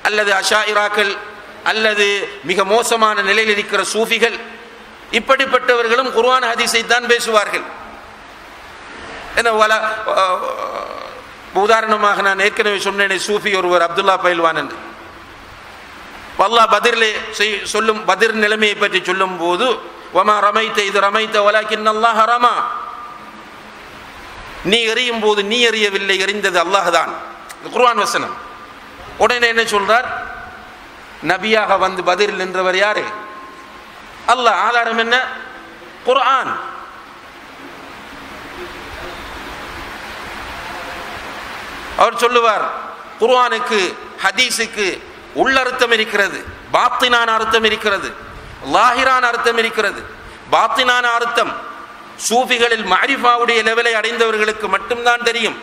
அல்லது அஷாயிராக்கள் அல்லது மிக மோசமான நிலையில் இருக்கிற சூஃபிகள், இப்படிப்பட்டவர்களும் குர்ஆன் ஹதீஸை தான் பேசுவார்கள். உதாரணமாக நான் ஏற்கனவே சொன்னேனே, சூஃபி ஒருவர் அப்துல்லா பைல்வான் என்று. அல்லாஹ் பதிரிலே சொல்லும் பதிர் நிலைமையை பற்றி சொல்லும் போது வமா ரமைத்த இது ரமைத்த வலாக்கின் அல்லாஹ் ரமா, நீ எறியும் போது நீ எறியவில்லை, எறிந்தது அல்லாஹ் தான். குர்ஆன் வசனம். உடனே என்ன சொல்றார்? நபியாக வந்து பதிரில் நின்றவர் யாரு? அல்லாஹ். ஆதாரம் என்ன? குர்ஆன். அவர் சொல்லுவார் குர்ஆனுக்கு ஹதீஸுக்கு உள்ளர்த்தம் இருக்கிறது, பாத்தினான அர்த்தம் இருக்கிறது, லாஹிரான அர்த்தம் இருக்கிறது. பாத்தினான அர்த்தம் சூஃபிகளில் மஅரிஃபாவுடைய லெவலை அடைந்தவர்களுக்கு மட்டும்தான் தெரியும்.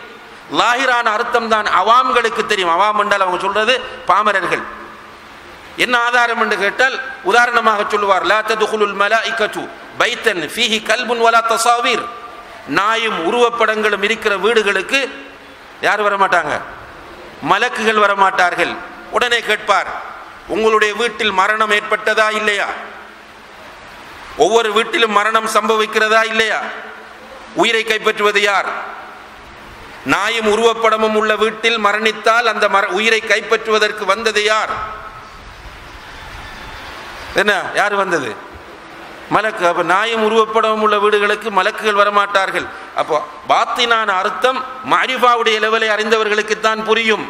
லாஹிரான அர்த்தம் தான் அவாம்களுக்கு தெரியும். அவாம் என்றால் அவங்க சொல்றது பாமரர்கள். என்ன ஆதாரம் என்று கேட்டால் உதாரணமாக சொல்லுவார், லா ததுகுலுல் மலாயிகத்து பைத்தன் ஃபீஹி கல்புன் வலா தஸாவீர். நாயும் உருவப்படங்களும் இருக்கிற வீடுகளுக்கு யார் வரமாட்டாங்க? மலக்குகள் வரமாட்டார்கள். உடனே கேட்பார், உங்களுடைய வீட்டில் மரணம் ஏற்பட்டதா இல்லையா? ஒவ்வொரு வீட்டிலும் மரணம் சம்பவிக்கிறதா இல்லையா? உயிரை கைப்பற்றுவது யார்? நாயும் உருவப்படமும் உள்ள வீட்டில் மரணித்தால் அந்த உயிரை கைப்பற்றுவதற்கு வந்தது யார்? என்ன, யார் வந்தது? மலக்கு. அப்போ நாயும் உருவப்படமும் உள்ள வீடுகளுக்கு மலக்குகள் வரமாட்டார்கள். அப்போ பாத்தினான அர்த்தம் மஅரிஃபாவுடைய லெவலை அறிந்தவர்களுக்குத்தான் புரியும்.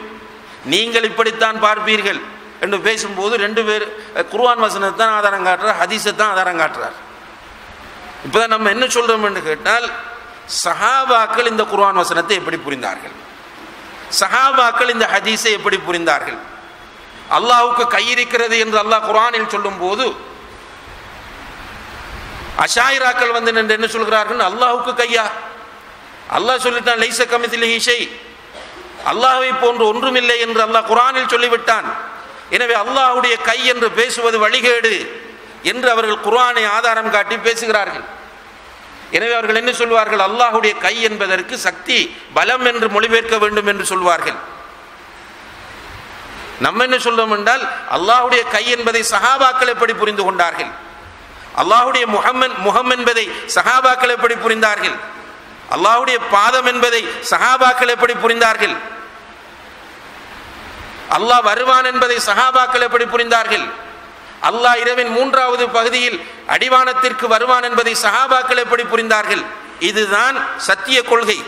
நீங்கள் இப்படித்தான் பார்ப்பீர்கள் என்று பேசும்போது ரெண்டு பேர் குர்ஆன் வசனத்தை தான் ஆதாரம் காட்டுறார், ஹதீஸை தான் ஆதாரம் காட்டுறார். இப்போதான் நம்ம என்ன சொல்றோம் என்று கேட்டால், சஹாபாக்கள் இந்த குர்ஆன் வசனத்தை எப்படி புரிந்தார்கள்? சஹாபாக்கள் இந்த ஹதீஸை எப்படி புரிந்தார்கள்? அல்லாஹ்வுக்கு கை இருக்கிறது என்று அல்லாஹ் குர்ஆனில் சொல்லும் போது அஷாயிராக்கள் வந்து நின்று என்ன சொல்கிறார்கள்? அல்லாஹ்வுக்கு கையா? அல்லாஹ் சொல்லிட்டான் லைஸ கமித்லிஹி ஷை, அல்லாஹ்வை போன்று ஒன்றுமில்லை என்று அல்லாஹ் குர்ஆனில் சொல்லிவிட்டான். எனவே அல்லாஹ்வுடைய கை என்று பேசுவது வழிகேடு என்று அவர்கள் குர்ஆனை ஆதாரம் காட்டி பேசுகிறார்கள். எனவே அவர்கள் என்ன சொல்வார்கள்? அல்லாஹ்வுடைய கை என்பதற்கு சக்தி, பலம் என்று மொழிபெயர்க்க வேண்டும் என்று சொல்வார்கள். நம்ம என்ன சொல்றோம் என்றால், அல்லாஹ்வுடைய கை என்பதை சஹாபாக்கள் எப்படி புரிந்து கொண்டார்கள்? அல்லாஹ்வுடைய முகம் என்பதை சஹாபாக்கள் எப்படி புரிந்தார்கள்? அல்லாஹ்வுடைய பாதம் என்பதை சஹாபாக்கள் எப்படி புரிந்தார்கள்? அல்லாஹ் வருவான் என்பதை சஹாபாக்கள் எப்படி புரிந்தார்கள்? அல்லாஹ் இரவின் 3வது பகுதியில் அடிவானத்திற்கு வருவான் என்பதை சஹாபாக்கள் எப்படி புரிந்தார்கள்? இதுதான் சத்திய கொள்கை.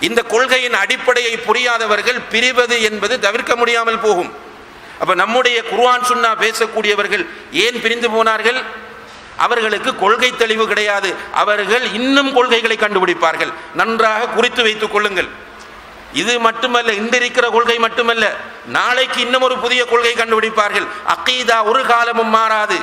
இந்த கொள்கையின் அடிப்படையை புரியாதவர்கள் பிரிவது என்பது தவிர்க்க முடியாமல் போகும். அப்ப நம்முடைய குர்ஆன் சுன்னா பேசக்கூடியவர்கள் ஏன் பிரிந்து போனார்கள்? அவர்களுக்கு கொள்கை தெளிவு கிடையாது. அவர்கள் இன்னும் கொள்கைகளை கண்டுபிடிப்பார்கள். நன்றாக குறித்து வைத்துக் கொள்ளுங்கள். இது மட்டுமல்ல, இன்றிருக்கிற கொள்கை மட்டுமல்ல, நாளைக்கு இன்னும் ஒரு புதிய கொள்கை கண்டுபிடிப்பார்கள். அகீதா ஒரு காலமும் மாறாது.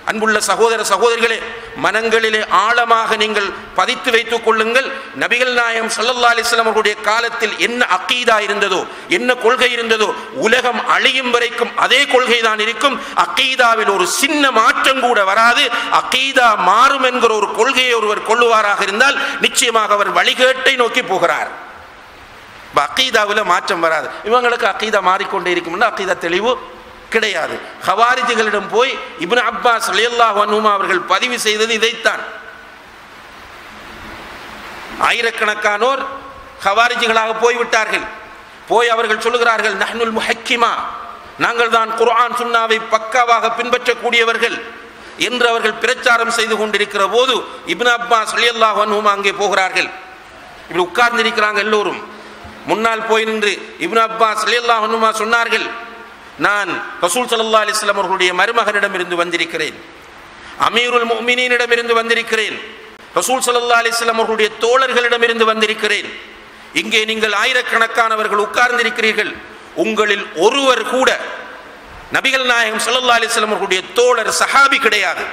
அன்புள்ள சகோதர சகோதரிகளே, மனங்களிலே ஆழமாக நீங்கள் பதித்து வைத்துக் கொள்ளுங்கள். நபிகள் நாயகம் ஸல்லல்லாஹு அலைஹி வஸல்லம் அவர்களுடைய காலத்தில் என்ன அகீதா இருந்ததோ, என்ன கொள்கை இருந்ததோ, உலகம் அழியும் வரைக்கும் அதே கொள்கை தான் இருக்கும். அகீதாவில் ஒரு சின்ன மாற்றம் கூட வராது. அகீதா மாறும் என்கிற ஒரு கொள்கையை ஒருவர் கொள்ளுவாராக இருந்தால் நிச்சயமாக அவர் வழிகேட்டை நோக்கி போகிறார். அகீதாவில் மாற்றம் வராது. இவங்களுக்கு அகீதா மாறிக்கொண்டே இருக்கும். அகீதா தெளிவு கிடையாது. ஹவாரிஜிகளிடம் போய் இப்னு அப்பாஸ் ரலியல்லாஹு அன்ஹுமா அவர்கள் பதிவு செய்தது இதைத்தான். ஆயிரக்கணக்கானோர் ஹவாரிஜிகளாக போய்விட்டார்கள். போய் அவர்கள் சொல்லுகிறார்கள், நஹ்னுல் முஹக்கிமா, நாங்கள் தான் குர்ஆன் சுன்னாவை பக்காவாக பின்பற்றக்கூடியவர்கள் என்று அவர்கள் பிரச்சாரம் செய்து கொண்டிருக்கிற போது இப்னு அப்பாஸ் ரலியல்லாஹு அன்ஹுமா அங்கே போகிறார்கள். இப்படி உட்கார்ந்திருக்கிறாங்க எல்லோரும். முன்னால் போய் நின்று இப்னு அப்பாஸ் ரலியல்லாஹு அன்ஹுமா சொன்னார்கள், நான் ரசூல் ஸல்லல்லாஹு அலைஹி வஸல்லம் அவர்களுடைய மருமகனிடம் இருந்து வந்திருக்கிறேன், அமீருல் முஃமினீனிடம் இருந்து வந்திருக்கிறேன், ரசூல் ஸல்லல்லாஹு அலைஹி வஸல்லம் அவர்களுடைய தோழர்களிடம் இருந்து வந்திருக்கிறேன். இங்கே நீங்கள் ஆயிரக்கணக்கானவர்கள் உட்கார்ந்திருக்கிறீர்கள். உங்களில் ஒருவர் கூட நபிகள் நாயகம் ஸல்லல்லாஹு அலைஹி வஸல்லம் அவர்களுடைய தோழர் சஹாபி கிடையாது.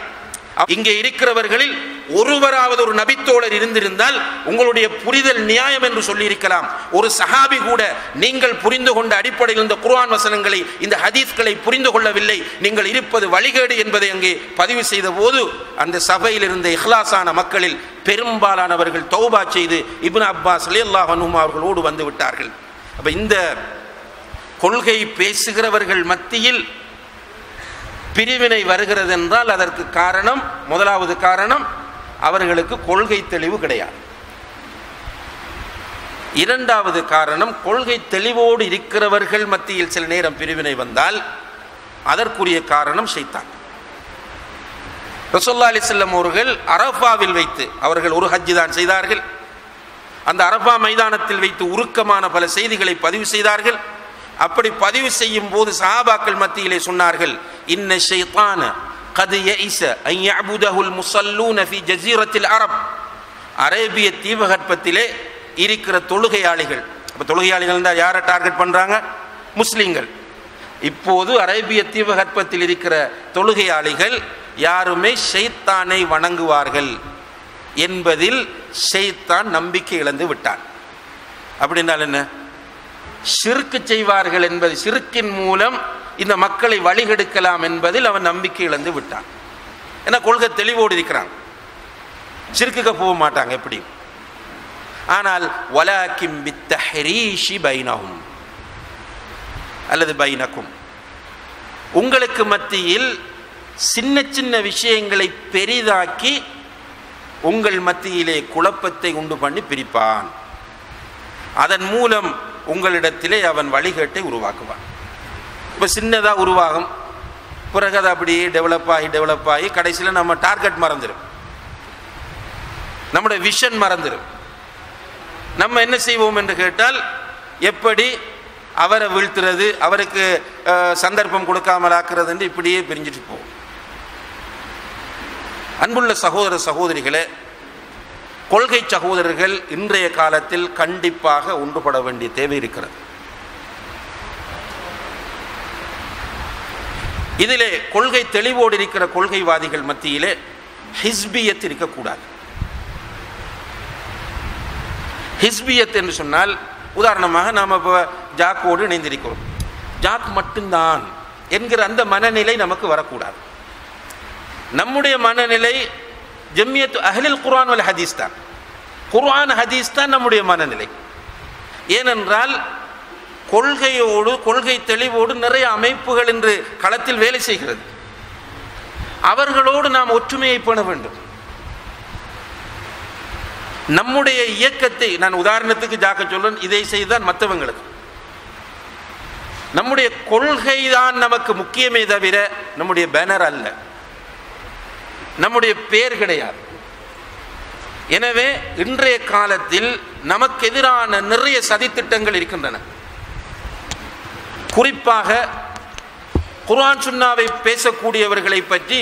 இங்கே இருக்கிறவர்களில் ஒருவராவது ஒரு நபித்தோழர் இருந்திருந்தால் உங்களுடைய புரிதல் நியாயம் என்று சொல்லி இருக்கலாம். ஒரு சஹாபி கூட நீங்கள் புரிந்து கொண்ட அடிப்படையில் இந்த குர்ஆன் வசனங்களை, இந்த ஹதீஸ்களை புரிந்து கொள்ளவில்லை, நீங்கள் இருப்பது வழிகேடு என்பதை அங்கே பதிவு செய்த போது அந்த சபையில் இருந்த இஹ்லாஸான மக்களில் பெரும்பாலானவர்கள் தௌபா செய்து இப்னு அப்பாஸ் ரலியல்லாஹு அன்ஹுமா அவர்களோடு வந்து விட்டார்கள். அப்ப இந்த கொள்கை பேசுகிறவர்கள் மத்தியில் பிரிவினை வருகிறது என்றால் அதற்கு காரணம், முதலாவது காரணம், அவர்களுக்கு கொள்கை தெளிவு கிடையாது. இரண்டாவது காரணம், கொள்கை தெளிவோடு இருக்கிறவர்கள் மத்தியில் சில நேரம் பிரிவினை வந்தால் அதற்குரிய காரணம் ஷைத்தான். ரசூலுல்லாஹி அலைஹி வஸல்லம் அவர்கள் அரஃபாவில் வைத்து, அவர்கள் ஒரு ஹஜ் தான் செய்தார்கள், அந்த அரஃபா மைதானத்தில் வைத்து உருக்கமான பல செய்திகளை பதிவு செய்தார்கள். அப்படி பதிவு செய்யும் போது சஹாபாக்கள் மத்தியிலே சொன்னார்கள், இன்ன ஷைத்தான கத் யஇஸ அன் யஅபுதஹுல் முஸல்லூன ஃபீ ஜஸீரத்தில் அரப். அரேபிய தீபகற்பத்திலே இருக்கிற தொழுகையாளிகள், அப்போ தொழுகையாளிகள் தான் யாரை டார்கெட் பண்ணுறாங்க? முஸ்லீம்கள். இப்போது அரேபிய தீபகற்பத்தில் இருக்கிற தொழுகையாளிகள் யாருமே ஷைத்தானை வணங்குவார்கள் என்பதில் ஷைத்தான் நம்பிக்கை இழந்து விட்டான். அப்படின்னால் என்ன? ஷிர்க் செய்வார்கள் என்பது, ஷிர்க்கின் மூலம் இந்த மக்களை வழிகெடுக்கலாம் என்பதில் அவன் நம்பிக்கை இழந்து விட்டான். ஏன்னா கொள்கை தெளிவோடு இருக்கிறான், ஷிர்க்குக்கு போக மாட்டாங்க எப்படி. ஆனால் வலாக்கிம் பித்தஹ்ரீஷி பைனஹும் அல்லது பைனக்கும், உங்களுக்கு மத்தியில் சின்ன சின்ன விஷயங்களை பெரிதாக்கி உங்கள் மத்தியிலே குழப்பத்தை உண்டு பண்ணி பிரிப்பான். அதன் மூலம் உங்களிடத்திலே அவன் வழிகேட்டை உருவாக்குவான். இப்போ சின்னதாக உருவாகும், பிறகு அது அப்படியே டெவலப் ஆகி கடைசியில் நம்ம டார்கெட் மறந்துடும், நம்முடைய விஷன் மறந்துடும். நம்ம என்ன செய்வோம் என்று கேட்டால், எப்படி அவரை வீழ்த்துறது, அவருக்கு சந்தர்ப்பம் கொடுக்காமல் ஆக்குறது என்று இப்படியே பிரிஞ்சுட்டு போவோம். அன்புள்ள சகோதர சகோதரிகளே, கொள்கை சகோதரர்கள் இன்றைய காலத்தில் கண்டிப்பாக ஒன்றுபட வேண்டிய தேவை இருக்கிறது. இதிலே கொள்கை தெளிவோடு இருக்கிற கொள்கைவாதிகள் மத்தியிலே ஹிஸ்பியத் இருக்கக்கூடாது. ஹிஸ்பியத் என்று சொன்னால், உதாரணமாக நாம் இப்போ ஜாக்கோடு இணைந்திருக்கிறோம், ஜாக் மட்டும்தான் என்கிற அந்த மனநிலை நமக்கு வரக்கூடாது. நம்முடைய மனநிலை ஜம்மியத் அஹ்லில் குர்ஆன் வல் ஹதீஸ் தான். குர்ஆன் ஹதீஸ் தான் நம்முடைய மனநிலை. ஏனென்றால் கொள்கையோடு, கொள்கை தெளிவோடு நிறைய அமைப்புகள் இன்று களத்தில் வேலை செய்கிறது. அவர்களோடு நாம் ஒற்றுமையை பேண வேண்டும். நம்முடைய இயக்கத்தை நான் உதாரணத்துக்கு ஜாக்க சொல்றேன், இதை செய்தான் மற்றவங்களுக்கு. நம்முடைய கொள்கை தான் நமக்கு முக்கியமே தவிர நம்முடைய பேனர் அல்ல, நம்முடைய பேர் கிடையாது. எனவே இன்றைய காலத்தில் நமக்கு எதிரான நிறைய சதித்திட்டங்கள் இருக்கின்றன. குறிப்பாக குர்ஆன் சுன்னாவை பேசக்கூடியவர்களை பற்றி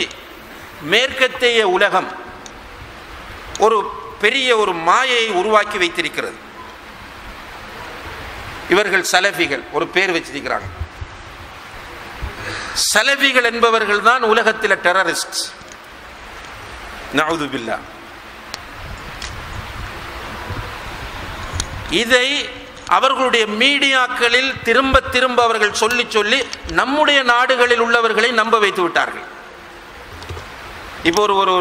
மேற்கத்திய உலகம் ஒரு பெரிய ஒரு மாயையை உருவாக்கி வைத்திருக்கிறது. இவர்கள் சலஃபிகள் ஒரு பேர் வச்சிருக்கிறாங்க. சலஃபிகள் என்பவர்கள் தான் உலகத்தில் டெரரிஸ்ட். நஊது பில்லாஹ். இதை அவர்களுடைய மீடியாக்களில் திரும்ப திரும்ப அவர்கள் சொல்லி சொல்லி நம்முடைய நாடுகளில் உள்ளவர்களை நம்ப வைத்து விட்டார்கள். இப்போ ஒரு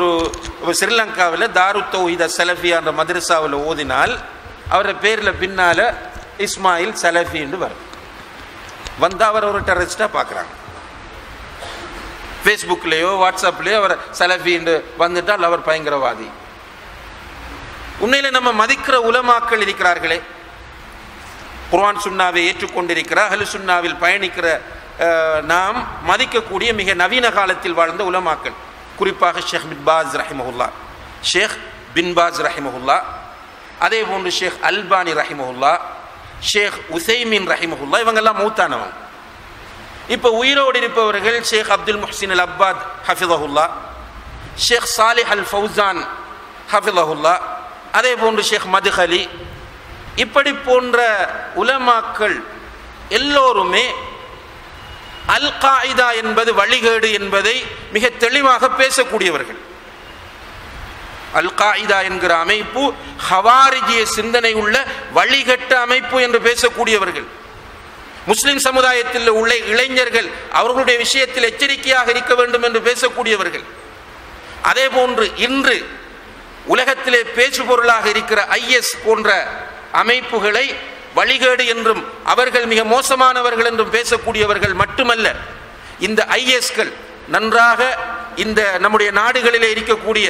ஸ்ரீலங்காவில் தாருத் தௌஹீத் சலஃபியா என்ற மதரசாவில் ஓதினால் அவருடைய பேரில் பின்னால் இஸ்மாயில் சலஃபி என்று வரும். வந்து அவர் ஒரு டெரரிஸ்டாக பார்க்குறாங்க. ஃபேஸ்புக்லேயோ வாட்ஸ்அப்லேயோ அவர் சலஃபி என்று வந்துட்டால் அவர் பயங்கரவாதி. உண்மையில் நம்ம மதிக்கிற உலமாக்கள் இருக்கிறார்களே, குர்ஆன் சுன்னாவை ஏற்றுக்கொண்டிருக்கிற அஹ்லு சுன்னாவில் பயணிக்கிற நாம் மதிக்கக்கூடிய மிக நவீன காலத்தில் வாழ்ந்த உலமாக்கள், குறிப்பாக ஷேக் பின் பாஸ் ரஹிமஹுல்லா, ஷேக் பின் பாஸ் ரஹிமஹுல்லா, அதே போன்று ஷேக் அல்பானி ரஹிமஹுல்லா, ஷேக் உசைமின் ரஹிமஹுல்லா, இவங்கெல்லாம் மௌத்தானவங்க. இப்போ உயிரோடு இருப்பவர்கள் ஷேக் அப்துல் முஹ்சின் அல் அப்பாத் ஹஃபிதஹுல்லா, ஷேக் சாலிஹ் அல் ஃபௌசான் ஹஃபிதஹுல்லா, அதே போன்று ஷேக் மதுஹலி, இப்படி போன்ற உலமாக்கள் எல்லோருமே அல் காயிதா என்பது வழிகேடு என்பதை மிக தெளிவாக பேசக்கூடியவர்கள். அல் காயிதா என்கிற அமைப்பு ஹவாரிஜிய சிந்தனை உள்ள வழிகட்ட அமைப்பு என்று பேசக்கூடியவர்கள். முஸ்லிம் சமுதாயத்தில் உள்ள இளைஞர்கள் அவர்களுடைய விஷயத்தில் எச்சரிக்கையாக இருக்க வேண்டும் என்று பேசக்கூடியவர்கள். அதே போன்று இன்று உலகத்திலே பேசு பொருளாக இருக்கிற ஐஎஸ் போன்ற அமைப்புகளை வழிகேடு என்றும் அவர்கள் மிக மோசமானவர்கள் என்றும் பேசக்கூடியவர்கள் மட்டுமல்ல, இந்த ஐஎஸ்கள் நன்றாக இந்த நம்முடைய நாடுகளிலே இருக்கக்கூடிய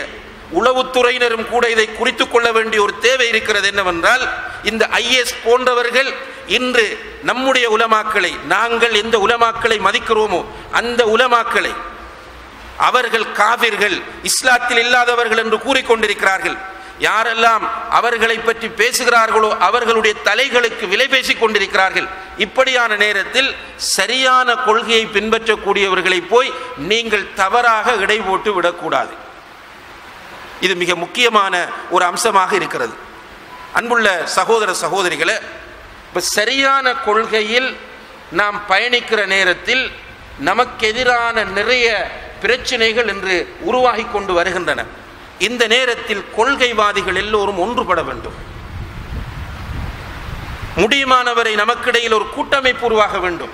உளவுத்துறையினரும் கூட இதை குறித்து கொள்ள வேண்டிய ஒரு தேவை இருக்கிறது. என்னவென்றால், இந்த ஐஎஸ் போன்றவர்கள் இன்று நம்முடைய உலமாக்களை, நாங்கள் எந்த உலமாக்களை மதிக்கிறோமோ அந்த உலமாக்களை அவர்கள் காபிர்கள், இஸ்லாத்தில் இல்லாதவர்கள் என்று கூறிக்கொண்டிருக்கிறார்கள். யாரெல்லாம் அவர்களை பற்றி பேசுகிறார்களோ அவர்களுடைய தலைகளுக்கு விலை பேசிக் கொண்டிருக்கிறார்கள். இப்படியான நேரத்தில் சரியான கொள்கையை பின்பற்றக்கூடியவர்களை போய் நீங்கள் தவறாக இடை போட்டு விடக்கூடாது. இது மிக முக்கியமான ஒரு அம்சமாக இருக்கிறது. அன்புள்ள சகோதர சகோதரிகளே, இப்போ சரியான கொள்கையில் நாம் பயணிக்கிற நேரத்தில் நமக்கு எதிரான நிறைய பிரச்சனைகள் இன்று உருவாகி கொண்டு வருகின்றன. இந்த நேரத்தில் கொள்கைவாதிகள் எல்லோரும் ஒன்றுபட வேண்டும். முடியுமானவரை நமக்கிடையில் ஒரு கூட்டமைப்பு உருவாக வேண்டும்.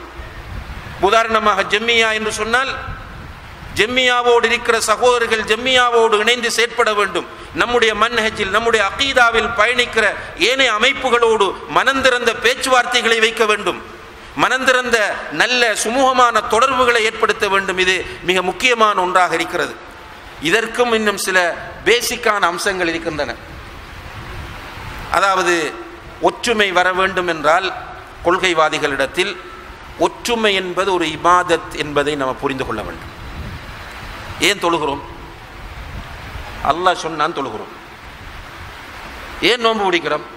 உதாரணமாக ஜம்மியா என்று சொன்னால், ஜம்மியாவோடு இருக்கிற சகோதரர்கள் ஜம்மியாவோடு இணைந்து செயற்பட வேண்டும். நம்முடைய மன்ஹஜில், நம்முடைய அகீதாவில் பயணிக்கிற ஏனைய அமைப்புகளோடு மனந்திறந்த பேச்சுவார்த்தைகளை வைக்க வேண்டும். மனந்திறந்த நல்ல சுமூகமான தொடர்புகளை ஏற்படுத்த வேண்டும். இது மிக முக்கியமான ஒன்றாக இருக்கிறது. இதற்கும் இன்னும் சில பேசிக்கான அம்சங்கள் இருக்கின்றன. அதாவது ஒற்றுமை வர வேண்டும் என்றால் கொள்கைவாதிகளிடத்தில் ஒற்றுமை என்பது ஒரு இபாதத் என்பதை நாம் புரிந்து கொள்ள வேண்டும். ஏன் தொழுகிறோம்? அல்லாஹ் சொன்னான் தொழுகிறோம். ஏன் நோன்பு பிடிக்கிறோம்?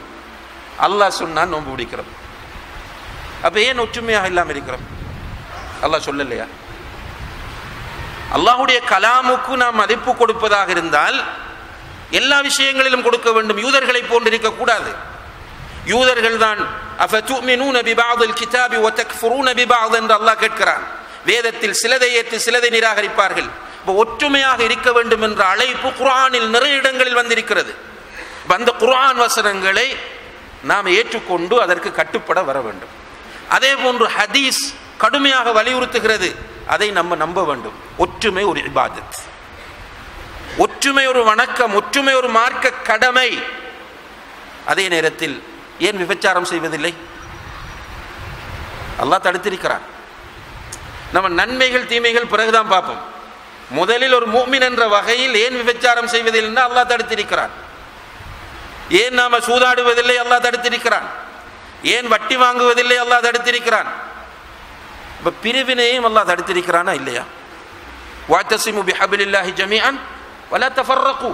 அல்லாஹ் சொன்னான் நோன்பு பிடிக்கிறோம். அப்போ ஏன் ஒற்றுமையாக இல்லாமல் இருக்கிறோம்? அல்லாஹ் சொல்லலையா? அல்லாஹுடைய கலாமுக்கு நாம் மதிப்பு கொடுப்பதாக இருந்தால் எல்லா விஷயங்களிலும் கொடுக்க வேண்டும். யூதர்களை போன்று இருக்கக்கூடாது. யூதர்கள் தான் அஃபதுமினூன பிபஅதில் கிதாபி வதக்ஃபுரூன பிபஅத் என்று அல்லாஹ் கேட்கிறான். வேதத்தில் சிலதை ஏற்று சிலதை நிராகரிப்பார்கள். இப்போ ஒற்றுமையாக இருக்க வேண்டும் என்ற அழைப்பு குர்ஆனில் நிறைய இடங்களில் வந்திருக்கிறது. அந்த குர்ஆன் வசனங்களை நாம் ஏற்றுக்கொண்டு அதற்கு கட்டுப்பட வர வேண்டும். அதே போன்று ஹதீஸ் கடுமையாக வலியுறுத்துகிறது, அதை நம்ம நம்ப வேண்டும். ஒற்றுமை ஒரு இபாதத், ஒற்றுமை ஒரு வணக்கம், ஒற்றுமை ஒரு மார்க்க கடமை. அதே நேரத்தில் ஏன் விபச்சாரம் செய்வதில்லை? அல்லாஹ் தடுத்திருக்கிறான். நம்ம நன்மைகள் தீமைகள் பிறகுதான் பார்ப்போம். முதலில் ஒரு முஃமின் என்ற வகையில் ஏன் விபச்சாரம் செய்வதில்லை அல்லாஹ் தடுத்திருக்கிறான். ஏன் நாம சூதாடுவதில்லை அல்லாஹ் தடுத்திருக்கிறான். ஏன் வட்டி வாங்குவதில்லை அல்லாஹ் தடுத்திருக்கிறான். இப்ப பிரிவினையும் அல்லாஹ் தடுத்திருக்கிறானா இல்லையா? வஅத்தஸிமு பிஹபிலில்லாஹி ஜமீஅன் வலா தஃபர்ரகு.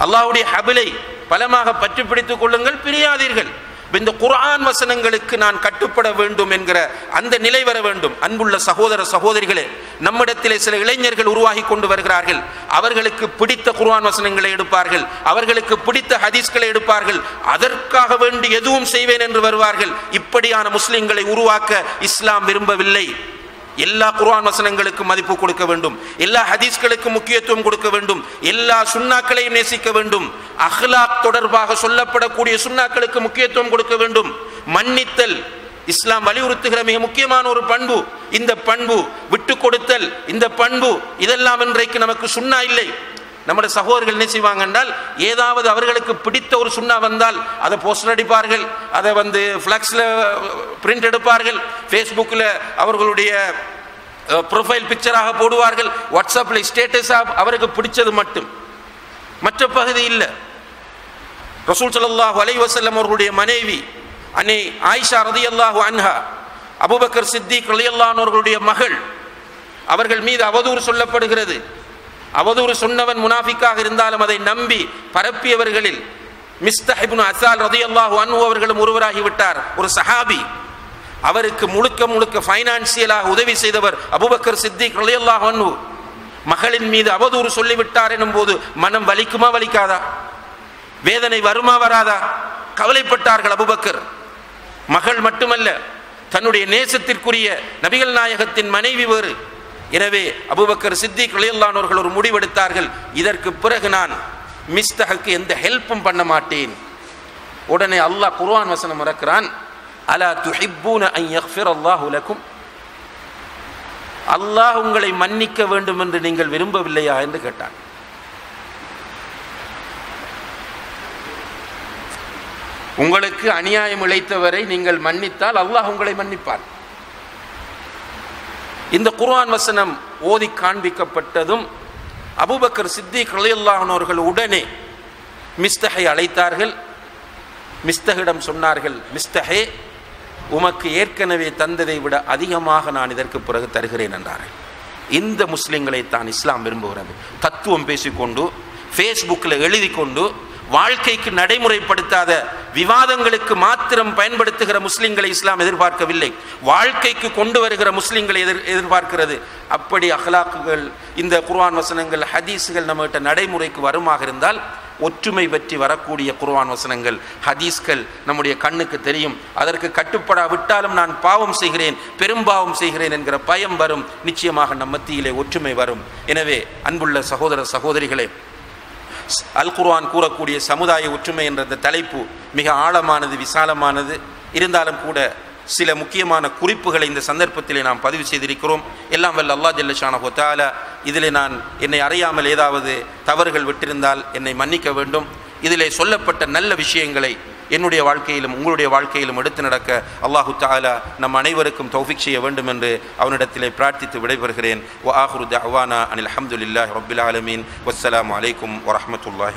அல்லாஹ்வுடைய ஹபிலை பலமாக பற்றி பிடித்துக் கொள்ளுங்கள், பிரியாதீர்கள். இந்த குர்ஆன் வசனங்களுக்கு நான் கட்டுப்பட வேண்டும் என்கிற அந்த நிலை வர வேண்டும். அன்புள்ள சகோதர சகோதரிகளே, நம்மிடத்திலே சில இளைஞர்கள் உருவாகி கொண்டு வருகிறார்கள். அவர்களுக்கு பிடித்த குர்ஆன் வசனங்களை எடுப்பார்கள், அவர்களுக்கு பிடித்த ஹதீஸ்களை எடுப்பார்கள், அதற்காக வேண்டி எதுவும் செய்வேன் என்று வருவார்கள். இப்படியான முஸ்லிம்களை உருவாக்க இஸ்லாம் விரும்பவில்லை. எல்லா குர்ஆன் வசனங்களுக்கு மதிப்பு கொடுக்க வேண்டும், எல்லா ஹதீஸ்களுக்கு முக்கியத்துவம் கொடுக்க வேண்டும், எல்லா சுன்னாக்களையும் நேசிக்க வேண்டும், அஹ்லாக் தொடர்பாக சொல்லப்படக்கூடிய சுன்னாக்களுக்கு முக்கியத்துவம் கொடுக்க வேண்டும். மன்னித்தல் இஸ்லாம் வலியுறுத்துகிற மிக முக்கியமான ஒரு பண்பு. இந்த பண்பு, விட்டு கொடுத்தல், இந்த பண்பு, இதெல்லாம் இன்றைக்கு நமக்கு சுன்னா இல்லை. நம்முடைய சகோதரர்கள் என்ன செய்வாங்க என்றால், ஏதாவது அவர்களுக்கு பிடித்த ஒரு சுன்னா வந்தால் அதை போஸ்டர் அடிப்பார்கள், அதை ஃப்ளக்ஸில் பிரிண்ட் எடுப்பார்கள், ஃபேஸ்புக்கில் அவர்களுடைய ப்ரொஃபைல் பிக்சராக போடுவார்கள், வாட்ஸ்அப்பில் ஸ்டேட்டஸாக அவருக்கு பிடிச்சது மட்டும், மற்ற பகுதி இல்லை. ரசூல் ஸல்லல்லாஹு அலைஹி வஸல்லம் அவர்களுடைய மனைவி அன்னை ஆயிஷா ரலியல்லாஹு அன்ஹா, அபூபக்கர் சித்திக் ரலியல்லாஹு அன்ஹு அவர்களுடைய மகள், அவர்கள் மீது அவதூறு சொல்லப்படுகிறது. அவதூறு சொன்னவன் முனாஃபிக்காக இருந்தாலும் அதை நம்பி பரப்பியவர்களில் மிஸ்தஹ் இப்னு அஸால் ரலியல்லாஹு அன்ஹு அவர்களும் ஒருவராகிவிட்டார். ஒரு சஹாபி, அவருக்கு முழுக்க முழுக்க ஃபைனான்சியலாக உதவி செய்தவர் அபூபக்கர் சித்திக் ரலியல்லாஹு அன்ஹு. மகளின் மீது அவதூறு சொல்லிவிட்டார் எனும் போது மனம் வலிக்குமா வலிக்காதா? வேதனை வருமா வராதா? கவலைப்பட்டார்கள் அபூபக்கர். மகள் மட்டுமல்ல, தன்னுடைய நேசத்திற்குரிய நபிகள் நாயகத்தின் மனைவி வேறு. எனவே அபூபக்கர் சித்திக் ரலியல்லாஹு அன்ஹு அவர்கள் ஒரு முடிவெடுத்தார்கள், இதற்கு பிறகு நான் மிஸ்தஹுக்கு எந்த ஹெல்ப்பும் பண்ண மாட்டேன். உடனே அல்லாஹ் குர்ஆன் வசனம் இறக்குறான், அலா துஹிப்பூன அன் யக்ஃபிரல்லாஹு லக்கும், அல்லாஹ் உங்களை மன்னிக்க வேண்டும் என்று நீங்கள் விரும்பவில்லையா என்று கேட்டான். உங்களுக்கு அநியாயம் இழைத்தவரை நீங்கள் மன்னித்தால் அல்லாஹ் உங்களை மன்னிப்பார். இந்த குர்ஆன் வசனம் ஓதி காண்பிக்கப்பட்டதும் அபூபக்கர் சித்திக் ரலியல்லாஹு அன்ஹு அவர்கள் உடனே மிஸ்தஹை அழைத்தார்கள். மிஸ்தஹிடம் சொன்னார்கள், மிஸ்தஹே, உமக்கு ஏற்கனவே தந்ததை விட அதிகமாக நான் இதற்கு பிறகு தருகிறேன் என்றார்கள். இந்த முஸ்லிம்களை தான் இஸ்லாம் விரும்புகிறது. தத்துவம் பேசிக்கொண்டு, ஃபேஸ்புக்கில் எழுதி கொண்டு, வாழ்க்கைக்கு நடைமுறைப்படுத்தாத விவாதங்களுக்கு மாத்திரம் பயன்படுத்துகிற முஸ்லிம்களை இஸ்லாம் எதிர்பார்க்கவில்லை, வாழ்க்கைக்கு கொண்டு வருகிற முஸ்லிம்களை எதிர்பார்க்கிறது. அப்படி அஹ்லாக்குகள், இந்த குர்ஆன் வசனங்கள், ஹதீஸ்கள் நம்மகிட்ட நடைமுறைக்கு வருமாக இருந்தால் ஒற்றுமை பற்றி வரக்கூடிய குர்ஆன் வசனங்கள், ஹதீஸ்கள் நம்முடைய கண்ணுக்கு தெரியும். அதற்கு கட்டுப்படாவிட்டாலும் நான் பாவம் செய்கிறேன், பெரும்பாவம் செய்கிறேன் என்கிற பயம் வரும். நிச்சயமாக நம் மத்தியிலே ஒற்றுமை வரும். எனவே அன்புள்ள சகோதர சகோதரிகளே, அல் குர்ஆன் கூறக்கூடிய சமுதாய ஒற்றுமை என்ற இந்த தலைப்பு மிக ஆழமானது, விசாலமானது. இருந்தாலும் கூட சில முக்கியமான குறிப்புகளை இந்த சந்தர்ப்பத்திலே நாம் பதிவு செய்திருக்கிறோம். எல்லாம் வல்ல அல்லாஹ் ஜல்ல ஷானஹு வ தஆலா இதிலே நான் என்னை அறியாமல் ஏதாவது தவறுகள் விட்டிருந்தால் என்னை மன்னிக்க வேண்டும். இதிலே சொல்லப்பட்ட நல்ல விஷயங்களை என்னுடைய வாழ்க்கையிலும் உங்களுடைய வாழ்க்கையிலும் எடுத்து நடக்க அல்லாஹு தஆலா நம் அனைவருக்கும் தௌஃபீக் செய்ய வேண்டும் என்று அவனிடத்திலே பிரார்த்தித்து விடைபெறுகிறேன். வ ஆஹிரு தஅவானா அனில் ஹம்துலில்லாஹி ரப்பில் ஆலமீன். வஸ்ஸலாமு அலைக்கும் வரஹ்மத்துல்லாஹி